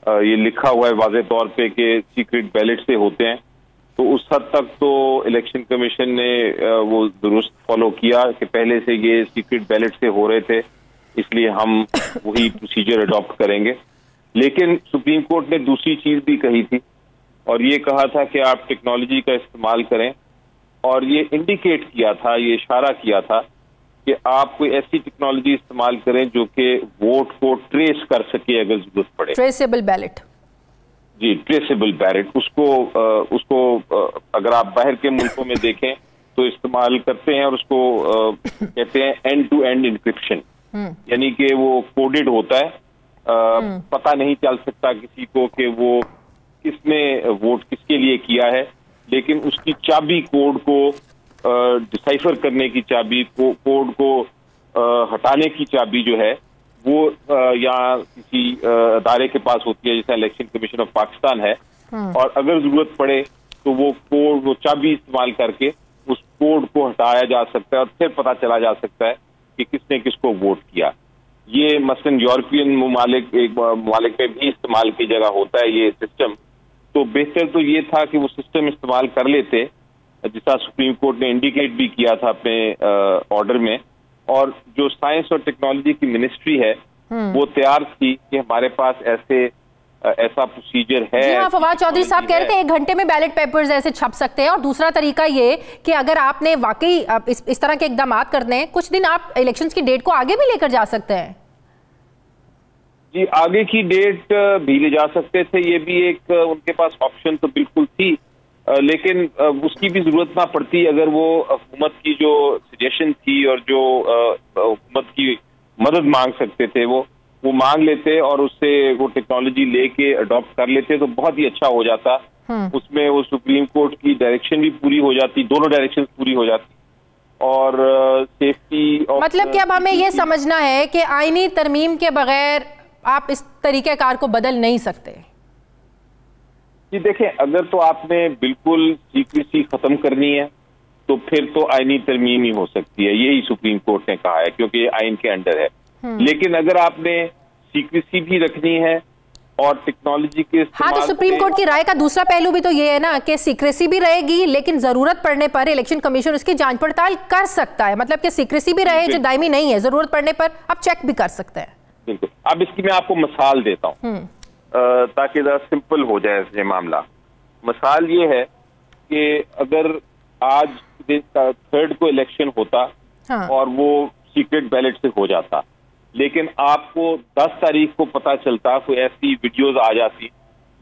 ये लिखा हुआ है वाज़ेह तौर पे कि सीक्रेट बैलेट से होते हैं, तो उस हद तक तो इलेक्शन कमीशन ने वो दुरुस्त फॉलो किया कि पहले से ये सीक्रेट बैलेट से हो रहे थे। इसलिए हम वही प्रोसीजर अडॉप्ट करेंगे। लेकिन सुप्रीम कोर्ट ने दूसरी चीज भी कही थी और ये कहा था कि आप टेक्नोलॉजी का इस्तेमाल करें, और ये इंडिकेट किया था, ये इशारा किया था कि आप कोई ऐसी टेक्नोलॉजी इस्तेमाल करें जो कि वोट को ट्रेस कर सके अगर जरूरत पड़े। ट्रेसेबल बैलेट, जी, ट्रेसेबल बैलेट। उसको अगर आप बाहर के मुल्कों में देखें तो इस्तेमाल करते हैं और उसको कहते हैं एंड टू एंड इंक्रिप्शन, यानी कि वो कोडेड होता है, पता नहीं चल सकता किसी को कि वो किसने वोट किसके लिए किया है, लेकिन उसकी चाबी, कोड को डिसाइफर करने की चाबी, कोड को हटाने की चाबी जो है वो या किसी अदारे के पास होती है, जैसे इलेक्शन कमीशन ऑफ पाकिस्तान है, और अगर जरूरत पड़े तो वो कोड, वो चाबी इस्तेमाल करके उस कोड को हटाया जा सकता है और फिर पता चला जा सकता है कि किसने किसको वोट किया। ये मसलन यूरोपियन ममालिक में भी इस्तेमाल की जगह होता है ये सिस्टम। तो बेहतर तो ये था कि वो सिस्टम इस्तेमाल कर लेते, जिसका सुप्रीम कोर्ट ने इंडिकेट भी किया था अपने ऑर्डर में, और जो साइंस और टेक्नोलॉजी की मिनिस्ट्री है वो तैयार थी कि हमारे पास ऐसा प्रोसीजर है। जी हाँ, फवाद चौधरी साहब कह रहे थे 1 घंटे में बैलेट पेपर्स ऐसे छप सकते हैं, और दूसरा तरीका ये कि अगर आपने वाकई इस तरह के इकदाम करने हैं, कुछ दिन आप इलेक्शंस की डेट को आगे भी लेकर जा सकते हैं। जी, आगे की डेट भी ले जा सकते थे, ये भी एक उनके पास ऑप्शन तो बिल्कुल थी, लेकिन उसकी भी जरूरत ना पड़ती अगर वो हुकूमत की जो सजेशन थी और जो हुकूमत की मदद मांग सकते थे वो मांग लेते और उससे वो टेक्नोलॉजी लेके अडॉप्ट कर लेते तो बहुत ही अच्छा हो जाता। उसमें वो सुप्रीम कोर्ट की डायरेक्शन भी पूरी हो जाती, दोनों डायरेक्शन पूरी हो जाती, और सेफ्टी। मतलब कि अब हमें ये समझना है कि आईनी तरमीम के बगैर आप इस तरीकेकार को बदल नहीं सकते। जी देखें, अगर तो आपने बिल्कुल सीक्रेसी खत्म करनी है तो फिर तो आईनी तरमीम ही हो सकती है, यही सुप्रीम कोर्ट ने कहा है, क्योंकि ये आइन के अंडर है। लेकिन अगर आपने सीक्रेसी भी रखनी है और टेक्नोलॉजी के हाँ, तो सुप्रीम कोर्ट की राय का दूसरा पहलू भी तो ये है ना कि सीक्रेसी भी रहेगी, लेकिन जरूरत पड़ने पर इलेक्शन कमीशन उसकी जांच पड़ताल कर सकता है। मतलब कि सीक्रेसी भी रहे जो दायमी नहीं है, जरूरत पड़ने पर आप चेक भी कर सकते हैं। बिल्कुल। अब इसकी मैं आपको मिसाल देता हूँ ताकि जरा सिंपल हो जाए ये मामला। मिसाल ये है कि अगर आज 3rd को इलेक्शन होता और वो सीक्रेट बैलेट से हो जाता, लेकिन आपको 10 तारीख को पता चलता, कोई ऐसी वीडियोस आ जाती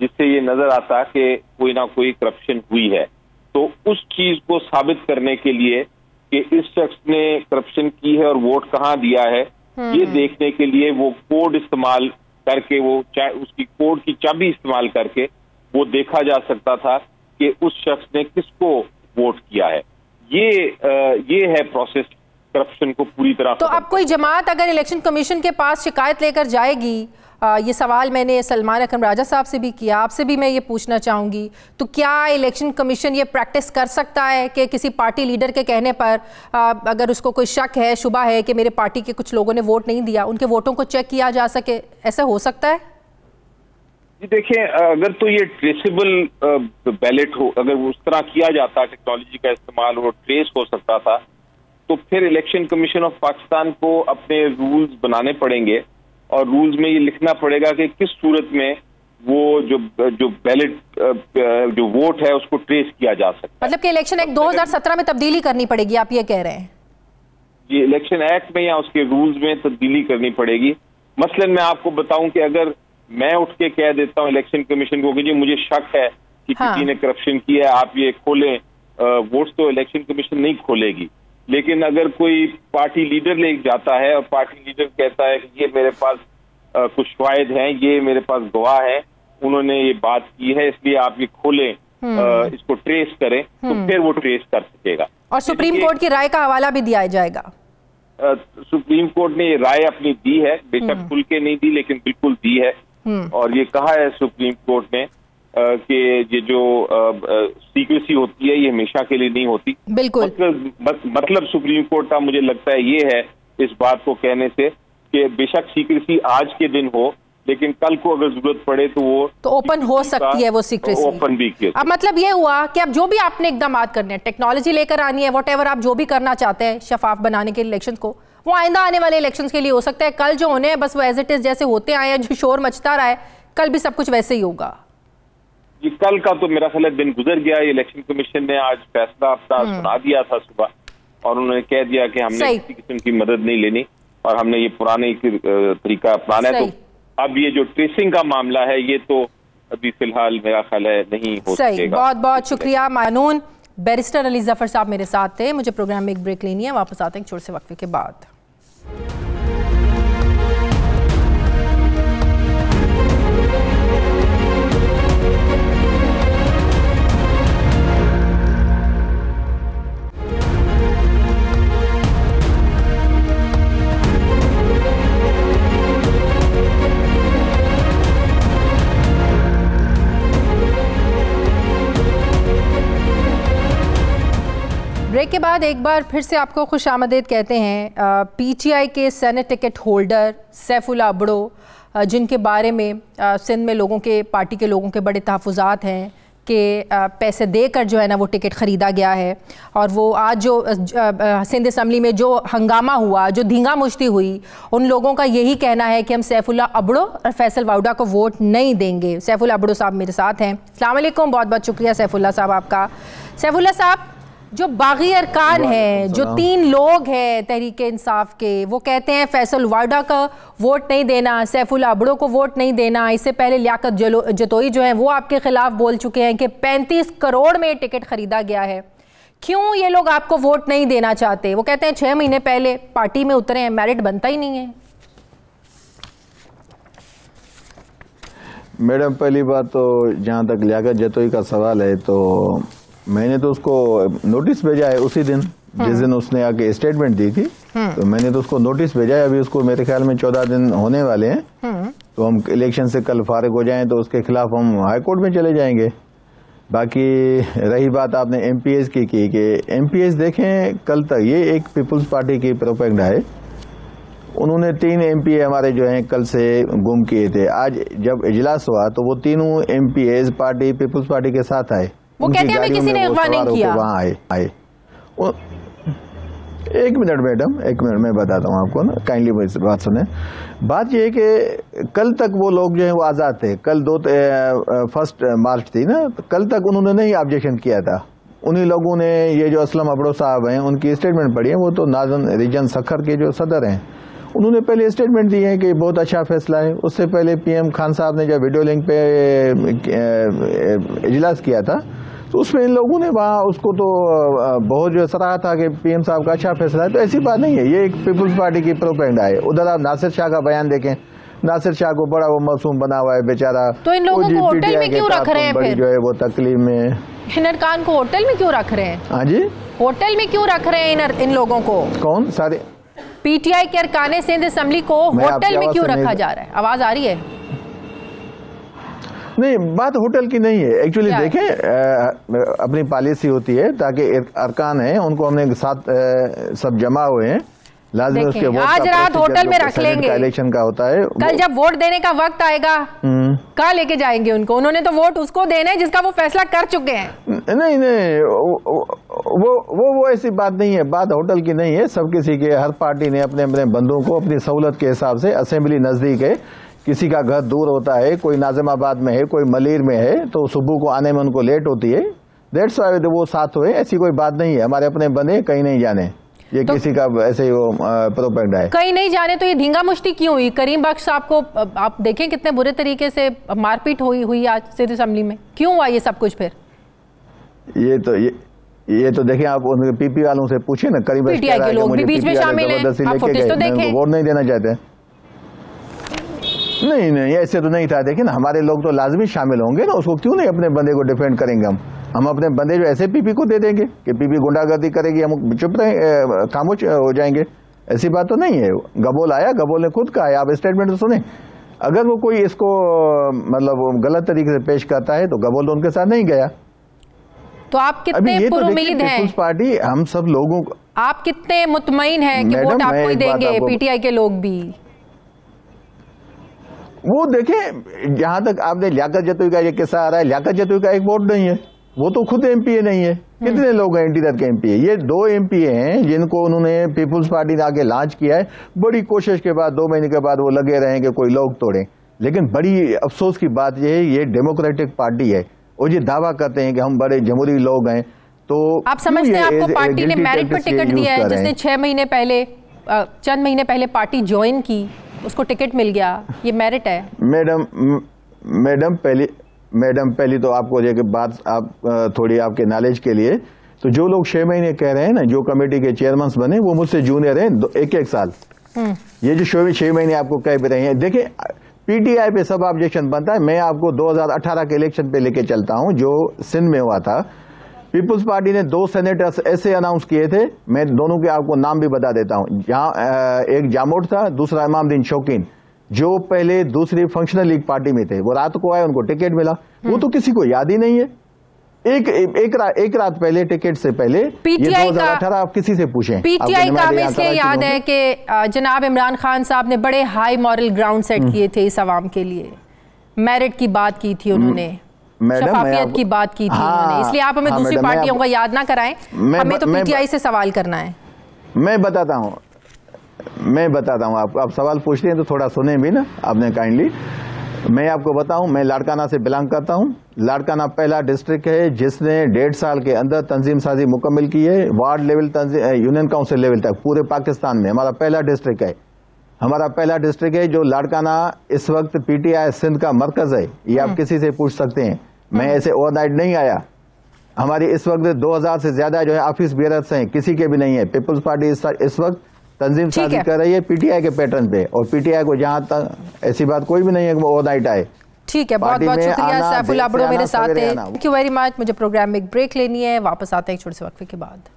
जिससे ये नजर आता कि कोई ना कोई करप्शन हुई है, तो उस चीज को साबित करने के लिए कि इस शख्स ने करप्शन की है और वोट कहाँ दिया है, ये देखने के लिए वो कोड इस्तेमाल करके, वो उसकी कोड की चाबी इस्तेमाल करके वो देखा जा सकता था कि उस शख्स ने किसको वोट किया है। ये है प्रोसेस करप्शन को पूरी तरह। तो अब कोई जमात अगर इलेक्शन कमीशन के पास शिकायत लेकर जाएगी, ये सवाल मैंने सलमान अकरम राजा साहब से भी किया, आपसे भी मैं ये पूछना चाहूंगी, तो क्या इलेक्शन कमीशन ये प्रैक्टिस कर सकता है कि किसी पार्टी लीडर के कहने पर अगर उसको कोई शक है, शुबा है कि मेरे पार्टी के कुछ लोगों ने वोट नहीं दिया, उनके वोटों को चेक किया जा सके, ऐसा हो सकता है? जी देखिए, अगर तो ये ट्रेसेबल बैलेट हो, अगर उस तरह किया जाता, टेक्नोलॉजी का इस्तेमाल और ट्रेस हो सकता था, तो फिर इलेक्शन कमीशन ऑफ पाकिस्तान को अपने रूल्स बनाने पड़ेंगे और रूल्स में ये लिखना पड़ेगा कि किस सूरत में वो जो बैलेट जो वोट है उसको ट्रेस किया जा सकता है। मतलब कि इलेक्शन एक्ट 2017 में तब्दीली करनी पड़ेगी, आप ये कह रहे हैं? जी, इलेक्शन एक्ट में या उसके रूल्स में तब्दीली करनी पड़ेगी। मसलन मैं आपको बताऊं कि अगर मैं उठ के कह देता हूं इलेक्शन कमीशन को कि जी मुझे शक है कि किसी ने करप्शन किया है, आप ये खोलें, वोट्स तो इलेक्शन कमीशन नहीं खोलेगी। लेकिन अगर कोई पार्टी लीडर ले जाता है और पार्टी लीडर कहता है कि ये मेरे पास कुछ शाहिद हैं, ये मेरे पास गवाह हैं, उन्होंने ये बात की है, इसलिए आप ये खोलें, इसको ट्रेस करें, तो फिर वो ट्रेस कर सकेगा। और सुप्रीम कोर्ट की राय का हवाला भी दिया जाएगा। सुप्रीम कोर्ट ने ये राय अपनी दी है, बेशक खुल के नहीं दी लेकिन बिल्कुल दी है, और ये कहा है सुप्रीम कोर्ट ने कि ये जो सीक्रेसी होती है ये हमेशा के लिए नहीं होती। बिल्कुल। मतलब सुप्रीम कोर्ट का मुझे लगता है ये है इस बात को कहने से कि बेशक सीक्रेसी आज के दिन हो, लेकिन कल को अगर जरूरत पड़े तो वो तो ओपन हो सकती है वो सीक्रेसी, ओपन भी किया। अब मतलब ये हुआ कि अब जो भी आपने इकदाम करने हैं, टेक्नोलॉजी लेकर आनी है, वॉट एवर आप जो भी करना चाहते हैं शफाफ बनाने के इलेक्शन को, वो आइंदा आने वाले इलेक्शन के लिए हो सकता है। कल जो होने हैं बस वो एज इट इज जैसे होते आए हैं, जो शोर मचता रहा है, कल भी सब कुछ वैसे ही होगा। ये कल का तो मेरा ख्याल है दिन गुजर गया। इलेक्शन कमीशन ने आज फैसला अपना सुना दिया था सुबह, और उन्होंने कह दिया कि हमने किसी किस्म की मदद नहीं लेनी और हमने ये पुराने तरीका अपनाना है। तो अब ये जो ट्रेसिंग का मामला है ये तो अभी फिलहाल मेरा ख्याल है नहीं हो सकेगा। बहुत बहुत शुक्रिया मानून। बैरिस्टर अली जफर साहब मेरे साथ थे। मुझे प्रोग्राम में एक ब्रेक लेनी है, वापस आते हैं छोटे से वक्फे के बाद। ब्रेक के बाद एक बार फिर से आपको खुशामदीद कहते हैं। पीटीआई के senate ticket holder Saifullah Abro, जिनके बारे में सिंध में लोगों के, पार्टी के लोगों के बड़े तहफ़्फ़ुज़ात हैं कि पैसे देकर जो है ना वो टिकट ख़रीदा गया है, और वो आज जो सिंध असम्बली में जो हंगामा हुआ, जो धींगा मुश्ती हुई, उन लोगों का यही कहना है कि हम सैफुल्ला अबड़ो और फैसल वाउडा को वोट नहीं देंगे। सैफुल्ला अबड़ो साहब मेरे साथ हैं। अस्सलाम वालेकुम, बहुत बहुत शुक्रिया सैफुल्ला साहब आपका। सैफुल्ला साहब, जो बागी अरकान हैं, जो 3 लोग हैं तहरीक इंसाफ के, वो कहते हैं फैसल वाडा का वोट नहीं देना, सैफुल्ला अबड़ो को वोट नहीं देना। इससे पहले लियाकत जतोई जो है वो आपके खिलाफ बोल चुके हैं कि 35 करोड़ में टिकट खरीदा गया है। क्यों ये लोग आपको वोट नहीं देना चाहते? वो कहते हैं 6 महीने पहले पार्टी में उतरे हैं, मेरिट बनता ही नहीं है। मैडम, पहली बात तो जहाँ तक लियाकत जतोई का सवाल है, तो मैंने तो उसको नोटिस भेजा है उसी दिन जिस दिन उसने आके स्टेटमेंट दी थी, तो मैंने तो उसको नोटिस भेजा है। अभी उसको मेरे ख्याल में 14 दिन होने वाले हैं, तो हम इलेक्शन से कल फारिग हो जाएं तो उसके खिलाफ हम हाई कोर्ट में चले जाएंगे। बाकी रही बात आपने एमपीएस की कि एमपीएस देखें, कल तक ये एक पीपुल्स पार्टी की प्रोपेगेंडा है। उन्होंने 3 एमपीए हमारे जो हैं कल से गुम किए थे। आज जब इजलास हुआ तो वो तीनों एमपीएस पार्टी पीपुल्स पार्टी के साथ आए। वो कहते हैं किसी ने अगवा नहीं किया। वहाँ आए। एक मिनट मैडम, एक मिनट मैं बताता हूँ आपको ना, काइंडली बात सुने। बात ये है कि कल तक वो लोग जो है वो आज़ाद थे। कल 1 मार्च थी ना, तो कल तक उन्होंने नहीं ऑब्जेक्शन किया था। उन्हीं लोगों ने, ये जो असलम अबड़ो साहब हैं, उनकी स्टेटमेंट पढ़ी है। वो तो नाज़न रीजन सखर के जो सदर हैं, उन्होंने पहले स्टेटमेंट दी है कि बहुत अच्छा फैसला है। उससे पहले पीएम खान साहब ने जब वीडियो लिंक पे इजलास किया था, तो उसमें इन लोगों ने वहाँ उसको तो बहुत जो सराहा था कि पीएम साहब का अच्छा फैसला है। तो ऐसी बात नहीं है, ये एक पीपुल्स पार्टी की प्रोपेगेंडा है। उधर आप नासिर शाह का बयान देखें, नासिर शाह को बड़ा वो मासूम बना हुआ है बेचारा। तो इन लोगों को होटल में क्यों रख रहे हैं फिर? जो है वो तकलीफ में, हिनर खान को होटल में क्यों रख रहे हैं? हाँ जी, होटल में क्यों रख रहे हैं इन लोगों को? कौन सारे पीटीआई के अरकान सिंध असम्बली को होटल में क्यों रखा जा रहा है? आवाज आ रही है? नहीं, बात होटल की नहीं है। एक्चुअली देखें, अपनी पॉलिसी होती है ताकि अरकान हैं उनको हमने साथ सब जमा हुए हैं, लाज़मी उसके वोट आज रात होटल में रख लेंगे। इलेक्शन का होता है, कल जब वोट देने का वक्त आएगा कहाँ लेके जाएंगे उनको? उन्होंने तो वोट उसको देने जिसका वो फैसला कर चुके हैं। नहीं, वो ऐसी बात नहीं है। बात होटल की नहीं है। सब किसी के, हर पार्टी ने अपने अपने बंदों को अपनी सहूलत के हिसाब से, असेंबली नजदीक है, किसी का घर दूर होता है, कोई नाजिमाबाद में है, कोई मलीर में है, तो सुबह को आने में उनको लेट होती है। दैट्स व्हाई वो साथ हुए। ऐसी कोई बात नहीं है। हमारे अपने बने, कहीं नहीं जाने। ये तो किसी का ऐसे ही वो प्रोपेगेंडा है। कहीं नहीं जाने। तो ये धींगा मुश्ती क्यों हुई? करीम बख्श साहब को आप देखें कितने बुरे तरीके से मारपीट हुई आज सिंध असेंबली में। क्यों हुआ ये सब कुछ? फिर ये तो देखें, आप उनके पीपी वालों से पूछे ना। करीब पीटीआई के लोग भी बीच में शामिल हैं, आप फुटेज तो देखें। वोट नहीं देना चाहते? नहीं, ऐसे तो नहीं था। देखिए ना, हमारे लोग तो लाजमी शामिल होंगे ना, उसको क्यों नहीं अपने बंदे को डिफेंड करेंगे हम अपने बंदे जो ऐसे पीपी को दे देंगे कि पीपी गुंडागर्दी करेगी, हम चुप रहे, खामोश हो जाएंगे। ऐसी बात तो नहीं है। गबोल आया, गबोल ने खुद कहा है, आप स्टेटमेंट तो सुने। अगर वो कोई इसको मतलब गलत तरीके से पेश करता है तो गबोल तो उनके साथ नहीं गया। तो आप कितने पुरुमीद हैं? पीपुल्स पार्टी हम सब लोगों को, आप कितने मुतमईन हैं कि वोट आपको ही देंगे? पीटीआई के लोग भी वो देखें, जहां तक आपने लियाकत जतोई का ये किस्सा आ रहा है, लियाकत जतोई का एक वोट नहीं है, वो तो खुद एमपीए नहीं है। कितने लोग हैं इंटीरियर के एमपीए? ये 2 एमपीए हैं जिनको उन्होंने पीपुल्स पार्टी ने आगे लॉन्च किया है। बड़ी कोशिश के बाद 2 महीने के बाद वो लगे रहे कि कोई लोग तोड़े, लेकिन बड़ी अफसोस की बात यह है ये डेमोक्रेटिक पार्टी है और ये दावा करते हैं कि हम बड़े जमहूरी लोग हैं। तो आप समझते हैं आपको पार्टी ने मेरिट पर टिकट दिया है? जिसने 6 महीने पहले, चंद महीने पहले पार्टी ज्वाइन की, उसको टिकट मिल गया, ये मेरिट है? मैडम पहली तो आपको ये बात आप थोड़ी आपके नॉलेज के लिए, तो जो लोग 6 महीने कह रहे हैं ना, जो कमेटी के चेयरमैन बने वो मुझसे जूनियर हैं 1-1 साल। ये जो 6 महीने आपको कह भी रहे हैं, देखिए पीटीआई पे सब ऑब्जेक्शन बनता है। मैं आपको 2018 के इलेक्शन पे लेके चलता हूं जो सिंध में हुआ था। पीपुल्स पार्टी ने 2 सेनेटर्स ऐसे अनाउंस किए थे, मैं दोनों के आपको नाम भी बता देता हूं। जहां एक जामोट था, दूसरा इमामुद्दीन शौकीन, जो पहले दूसरी फंक्शनल लीग पार्टी में थे, वो रात को आए, उनको टिकट मिला। वो तो किसी को याद ही नहीं है। एक रात पहले, टिकट से पहले, ये 2018 आप किसी से पूछें। पीटीआई का हमें इसलिए याद है कि जनाब इमरान खान साहब ने बड़े हाई मॉरल ग्राउंड सेट किए थे इस आवाम के लिए। मेरिट की बात की थी उन्होंने, शफाफियत की बात की थी उन्होंने, इसलिए आप हमें दूसरी पार्टियों का याद ना कराएं, हमें तो पीटीआई से सवाल करना है। मैं बताता हूं आप सवाल पूछते हैं तो थोड़ा सुने भी ना आपने काइंडली। मैं आपको बताऊं, मैं लाड़काना से बिलोंग करता हूं। लाड़काना पहला डिस्ट्रिक्ट है जिसने 1.5 साल के अंदर तंजीम साजी मुकम्मल की है, ward level, union council level तक पूरे पाकिस्तान में हमारा पहला डिस्ट्रिक्ट है। हमारा पहला डिस्ट्रिक्ट है जो लाड़काना इस वक्त पीटीआई सिंध का मरकज है। ये आप किसी से पूछ सकते हैं, मैं ऐसे ओवरनाइट नहीं आया। हमारी इस वक्त 2000 से ज्यादा जो है ऑफिस बेयरर्स हैं, किसी के भी नहीं है। पीपुल्स पार्टी इस वक्त तंजीम साजी कर रही है पीटीआई के पैटर्न पे, और पीटीआई को जहां तक ऐसी बात कोई भी नहीं है कि वो ओवरनाइट आए। ठीक है, बहुत बहुत शुक्रिया सैफुल आबड़ो मेरे साथ है। Thank you very much. मुझे प्रोग्राम में एक ब्रेक लेनी है, वापस आते हैं एक छोटे से वक्फे के बाद।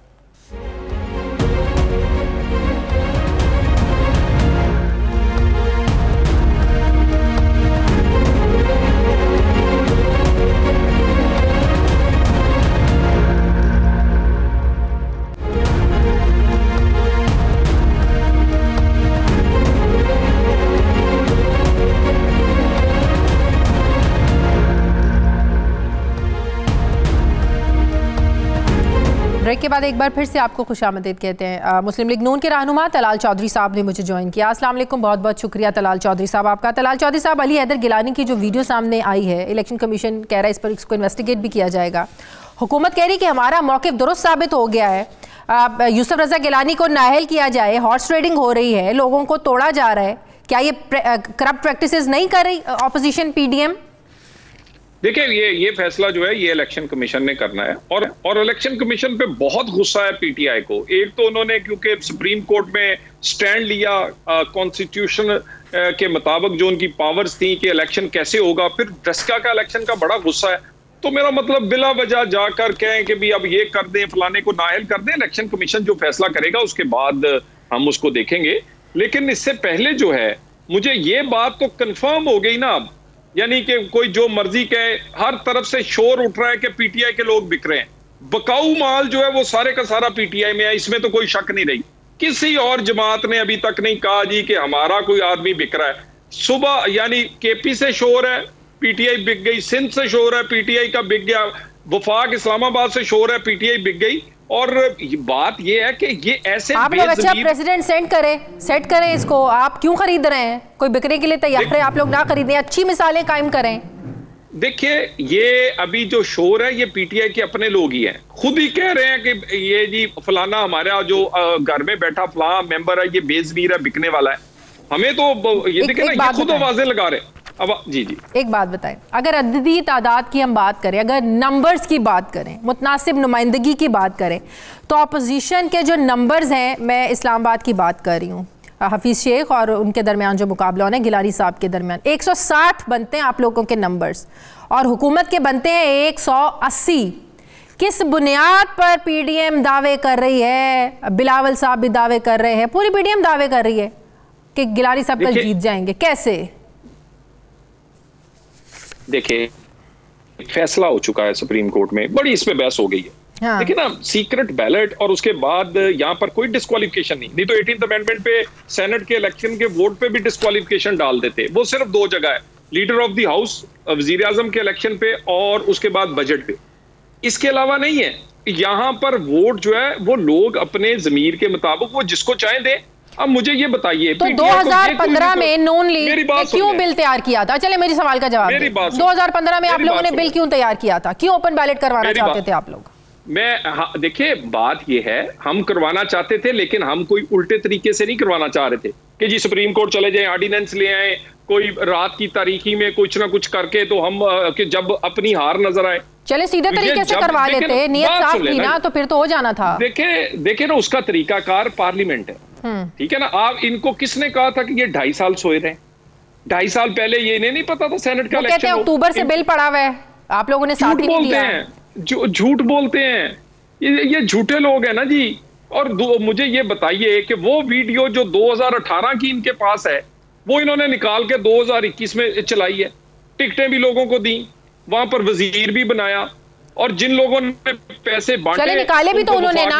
ब्रेक के बाद एक बार फिर से आपको खुशामदीद कहते हैं। मुस्लिम लीग नून के रहनुमा तलाल चौधरी साहब ने मुझे ज्वाइन किया। अस्सलाम वालेकुम, बहुत बहुत शुक्रिया तलाल चौधरी साहब आपका। तलाल चौधरी साहब, अली हैदर गिलानी की जो वीडियो सामने आई है, इलेक्शन कमीशन कह रहा है इस पर इसको इन्वेस्टिगेट भी किया जाएगा। हुकूमत कह रही कि हमारा मौक़िफ़ दुरुस्त साबित हो गया है, यूसुफ रज़ा गिलानी को नाअहल किया जाए, हॉर्स ट्रेडिंग हो रही है, लोगों को तोड़ा जा रहा है। क्या ये करप्ट प्रैक्टिसेस नहीं कर रही ऑपोजिशन पीडीएम? देखिए, ये फैसला जो है ये इलेक्शन कमीशन ने करना है, और इलेक्शन कमीशन पे बहुत गुस्सा है पीटीआई को। एक तो उन्होंने क्योंकि सुप्रीम कोर्ट में स्टैंड लिया कॉन्स्टिट्यूशन के मुताबिक जो उनकी पावर्स थी कि इलेक्शन कैसे होगा, फिर दस्का का इलेक्शन का बड़ा गुस्सा है। तो मेरा मतलब बिला वजह जाकर कहें कि भी अब ये कर दें, फलाने को नाअहल कर दें, इलेक्शन कमीशन जो फैसला करेगा उसके बाद हम उसको देखेंगे। लेकिन इससे पहले जो है, मुझे ये बात तो कंफर्म हो गई ना, यानी कि कोई जो मर्जी कहे, हर तरफ से शोर उठ रहा है कि पीटीआई के लोग बिक रहे हैं। बकाऊ माल जो है वो सारे का सारा पीटीआई में है, इसमें तो कोई शक नहीं रही। किसी और जमात ने अभी तक नहीं कहा जी कि हमारा कोई आदमी बिक रहा है। सुबह यानी केपी से शोर है, पीटीआई बिक गई, सिंध से शोर है, पीटीआई का बिक गया, वफाक इस्लामाबाद से शोर है, पीटीआई बिक गई। और बात ये है कि ये ऐसे आप लोग अच्छा प्रेसिडेंट सेट करें इसको, आप क्यों खरीद रहे हैं? कोई बिकने के लिए तैयार है, आप लोग ना खरीदें, अच्छी मिसालें कायम करें। देखिए, ये अभी जो शोर है ये पीटीआई के अपने लोग ही हैं, खुद ही कह रहे हैं कि ये जी फलाना हमारा जो घर में बैठा फलाना मेंबर है ये बेजमीर है, बिकने वाला है। हमें तो ये देखें ना, ये खुद आवाजें लगा रहे हैं। अब जी एक बात बताएं, अगर अददी तादाद की हम बात करें, अगर नंबर्स की बात करें, मुतनासिब नुमाइंदगी की बात करें, तो अपोजिशन के जो नंबर्स हैं, मैं इस्लामाबाद की बात कर रही हूँ, हफीज़ शेख और उनके दरमियान जो मुकाबला होना है गिलानी साहब के दरमियान, 160 बनते हैं आप लोगों के नंबर्स, और हुकूमत के बनते हैं 180। किस बुनियाद पर पीडीएम दावे कर रही है? बिलावल साहब भी दावे कर रहे हैं, पूरी पीडीएम दावे कर रही है कि गिलानी साहब कल जीत जाएंगे। कैसे? देखिए, फैसला हो चुका है सुप्रीम कोर्ट में, बड़ी इस पे बहस हो गई है। हाँ। देखिए ना, सीक्रेट बैलेट और उसके बाद यहाँ पर कोई डिस्क्वालिफिकेशन नहीं तो 18th अमेंडमेंट पे सेनेट के इलेक्शन के वोट पे भी डिस्क्वालिफिकेशन डाल देते। वो सिर्फ 2 जगह है, लीडर ऑफ द हाउस वजीर आजम के इलेक्शन पे और उसके बाद बजट पे, इसके अलावा नहीं है। यहाँ पर वोट जो है वो लोग अपने जमीर के मुताबिक वो जिसको चाहे दे। अब मुझे ये बताइए, तो 2015 में नून लीग ने क्यों बिल तैयार किया था? चले मेरी सवाल का जवाब दें। 2015 में आप लोगों ने बिल क्यों तैयार किया था? क्यों ओपन बैलेट करवाना चाहते थे आप लोग? देखिए बात ये है, हम करवाना चाहते थे लेकिन हम कोई उल्टे तरीके से नहीं करवाना चाह रहे थे कि जी सुप्रीम कोर्ट चले जाएं, ऑर्डिनेंस ले आए, कोई रात की तारीखी में कुछ ना कुछ करके तो हम कि जब अपनी हार नजर आए चले सीधे तरीके से करवा लेते, नियत साफ थी ना, तो फिर तो हो जाना था। देखे ना, उसका तरीकाकार पार्लियामेंट है, ठीक है ना। आप इनको किसने कहा था कि ये 2.5 साल सोए रहे? 2.5 साल पहले ये इन्हें नहीं पता था सेनेट का इलेक्शन कहते हैं अक्टूबर से बिल पड़ा हुआ है, आप लोगों ने साथ ही नहीं दिया। झूठ बोलते हैं, ये झूठे लोग हैं ना जी। और मुझे ये बताइए कि वो वीडियो जो 2018 की इनके पास है वो इन्होंने निकाल के 2021 में चलाई है, टिकटें भी लोगों को दी, वहां पर वजीर भी बनाया, और जिन लोगों ने पैसे बांटे चले निकाले भी तो उन्होंने ना,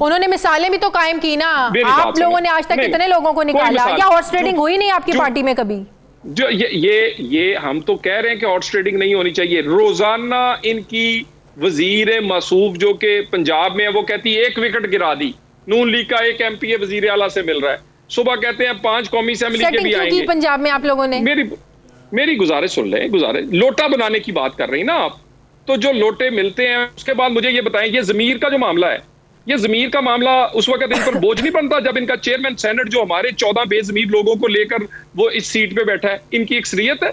उन्होंने मिसालें भी तो कायम की ना। आप लोगों ने आज तक कितने लोगों को निकाला? या हॉर्स ट्रेडिंग हुई नहीं आपकी पार्टी में कभी? जो ये हम तो कह रहे हैं कि हॉर्स ट्रेडिंग नहीं होनी चाहिए। रोजाना इनकी वजीर मसूफ जो कि पंजाब में है वो कहती है 1 विकेट गिरा दी, नून लीग का 1 MP वजीर आला से मिल रहा है, सुबह कहते हैं 5 कौमी असेंबली के भी आएंगे। पंजाब में आप लोगों ने मेरी गुजारिश सुन ले, लोटा बनाने की बात कर रही ना आप, तो जो लोटे मिलते हैं उसके बाद मुझे ये बताएं, ये जमीर का जो मामला है, ये जमीर का मामला उस वक्त इन पर बोझ नहीं बनता जब इनका चेयरमैन सेनेट जो हमारे 14 बेजमीर लोगों को लेकर वो इस सीट पे बैठा है, इनकी अक्सरियत है,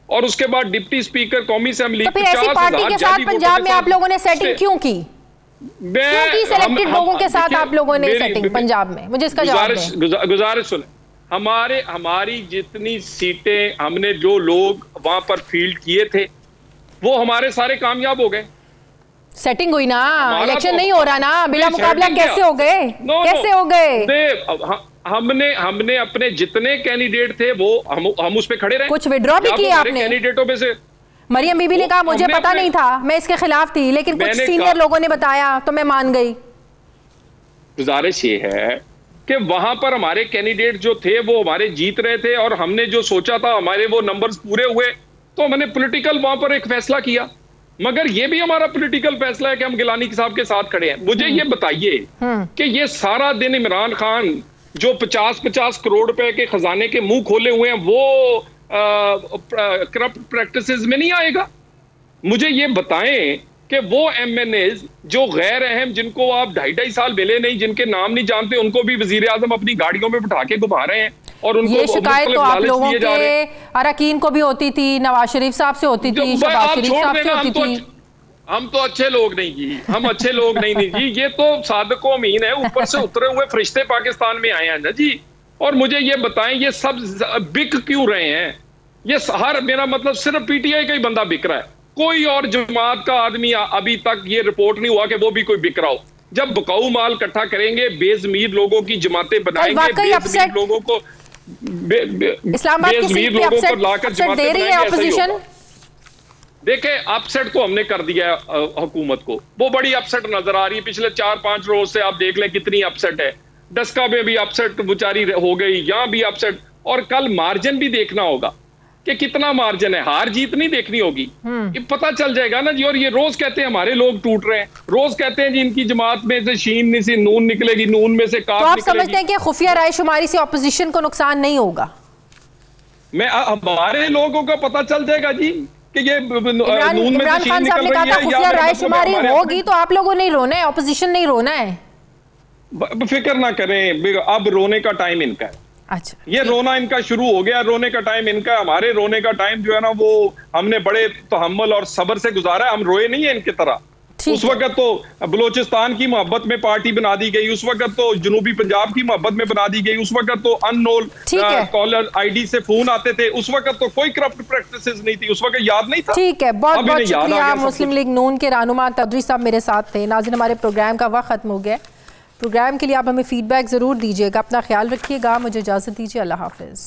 और उसके बाद डिप्टी स्पीकर कौमी असेंबली, तो फिर ऐसी पार्टी के साथ पंजाब में आप लोगों ने सेटिंग क्यों की? सेलेक्टेड लोगों के साथ आप लोगों ने सेटिंग पंजाब में? मुझे इसका जवाब दें। गुजारिश सुने, हमारी जितनी सीटें हमने जो लोग वहां पर फील्ड किए थे वो हमारे सारे कामयाब हो गए। सेटिंग हुई ना, इलेक्शन नहीं हो रहा ना, बिला मुकाबला कैसे हो गए? कैसे हो गए? हमने अपने जितने कैंडिडेट थे वो हम उस पे खड़े रहे। कुछ विड्रॉ भी किए आपने? कैंडिडेटों में से मरियम बीबी ने कहा मुझे पता नहीं था, मैं इसके खिलाफ थी, लेकिन कुछ सीनियर लोगों ने बताया तो मैं मान गई। गुजारिश ये है कि वहां पर हमारे कैंडिडेट जो थे वो हमारे जीत रहे थे, और हमने जो सोचा था हमारे वो नंबर्स पूरे हुए, तो हमने पॉलिटिकल वहां पर एक फैसला किया। मगर ये भी हमारा पॉलिटिकल फैसला है कि हम गिलानी साहब के साथ खड़े हैं। मुझे ये बताइए कि ये सारा दिन इमरान खान जो 50-50 करोड़ रुपए के खजाने के मुंह खोले हुए हैं वो करप्ट प्रैक्टिसेस में नहीं आएगा? मुझे ये बताएं कि वो MNAs जो गैर अहम, जिनको आप 2.5 साल मिले नहीं, जिनके नाम नहीं जानते, उनको भी वजीर आजम अपनी गाड़ियों में बिठा के घुमा रहे हैं, और उनको ये शिकायत तो आप लोगों के अरकान को भी होती थी, नवाज शरीफ साहब से होती थी, शहबाज शरीफ साहब से होती थी। हम तो अच्छे लोग नहीं जी, हम अच्छे लोग नहीं जी, ये तो सादको अमीन है, ऊपर से उतरे हुए फरिश्ते पाकिस्तान में आए हैं ना जी। और मुझे ये बताएं, ये सब बिक क्यों रहे हैं? ये हर, मेरा मतलब सिर्फ PTI का ही बंदा बिक रहा है, कोई और जमात का आदमी अभी तक ये रिपोर्ट नहीं हुआ कि वो भी कोई बिक रहा हो। जब बकाऊ माल इकट्ठा करेंगे, बेजमीर लोगों की जमातें बनाएंगे, बेजमीर लोगों को बेजमीर लोगों को लाकर जमातें बनाएंगे। देखे, अपसेट तो हमने कर दिया है हुकूमत को, वो बड़ी अपसेट नजर आ रही है। पिछले 4-5 रोज से आप देख लें कितनी अपसेट है। डस्का में भी अपसेट बेचारी हो गई, यहाँ भी अपसेट, और कल मार्जिन भी देखना होगा कि कितना मार्जिन है, हार जीत नहीं देखनी होगी, ये पता चल जाएगा ना जी। और ये रोज कहते हैं हमारे लोग टूट रहे हैं, रोज कहते हैं जी इनकी जमात में से शीन से नून निकलेगी, नून में से काफ निकलेगी। तो आप समझते हैं कि खुफिया रायशुमारी से ऑपोजिशन को नुकसान नहीं होगा? हमारे लोगों को पता चल जाएगा जी कि ये इमरान खान साहब ने कहा था खुफिया रायशुमारी होगी तो आप लोगों ने रोना है, ऑपोजिशन नहीं रोना है। फिक्र ना करें, अब रोने का टाइम इनका है। अच्छा, ये रोना इनका शुरू हो गया, रोने का टाइम इनका। हमारे रोने का टाइम जो है ना वो हमने बड़े तहम्मुल और सब्र से गुजारा है, हम रोए नहीं है इनकी तरह। उस वक्त तो बलोचिस्तान की मोहब्बत में पार्टी बना दी गई, उस वक्त तो जनूबी पंजाब की मोहब्बत में बना दी गई, उस वक्त तो अननोन कॉलर ID से फोन आते थे, उस वक्त तो कोई करप्ट प्रैक्टिसेस नहीं थी, उस वक्त याद नहीं था। ठीक है, बहुत बहुत शुक्रिया। मुस्लिम लीग नून के रहनुमा तदरी साहब मेरे साथ थे। नाज़रीन, हमारे प्रोग्राम का वक्त खत्म हो गया। प्रोग्राम के लिए आप हमें फीडबैक जरूर दीजिएगा, अपना ख्याल रखिएगा। मुझे इजाजत दीजिए, अल्लाह हाफिज।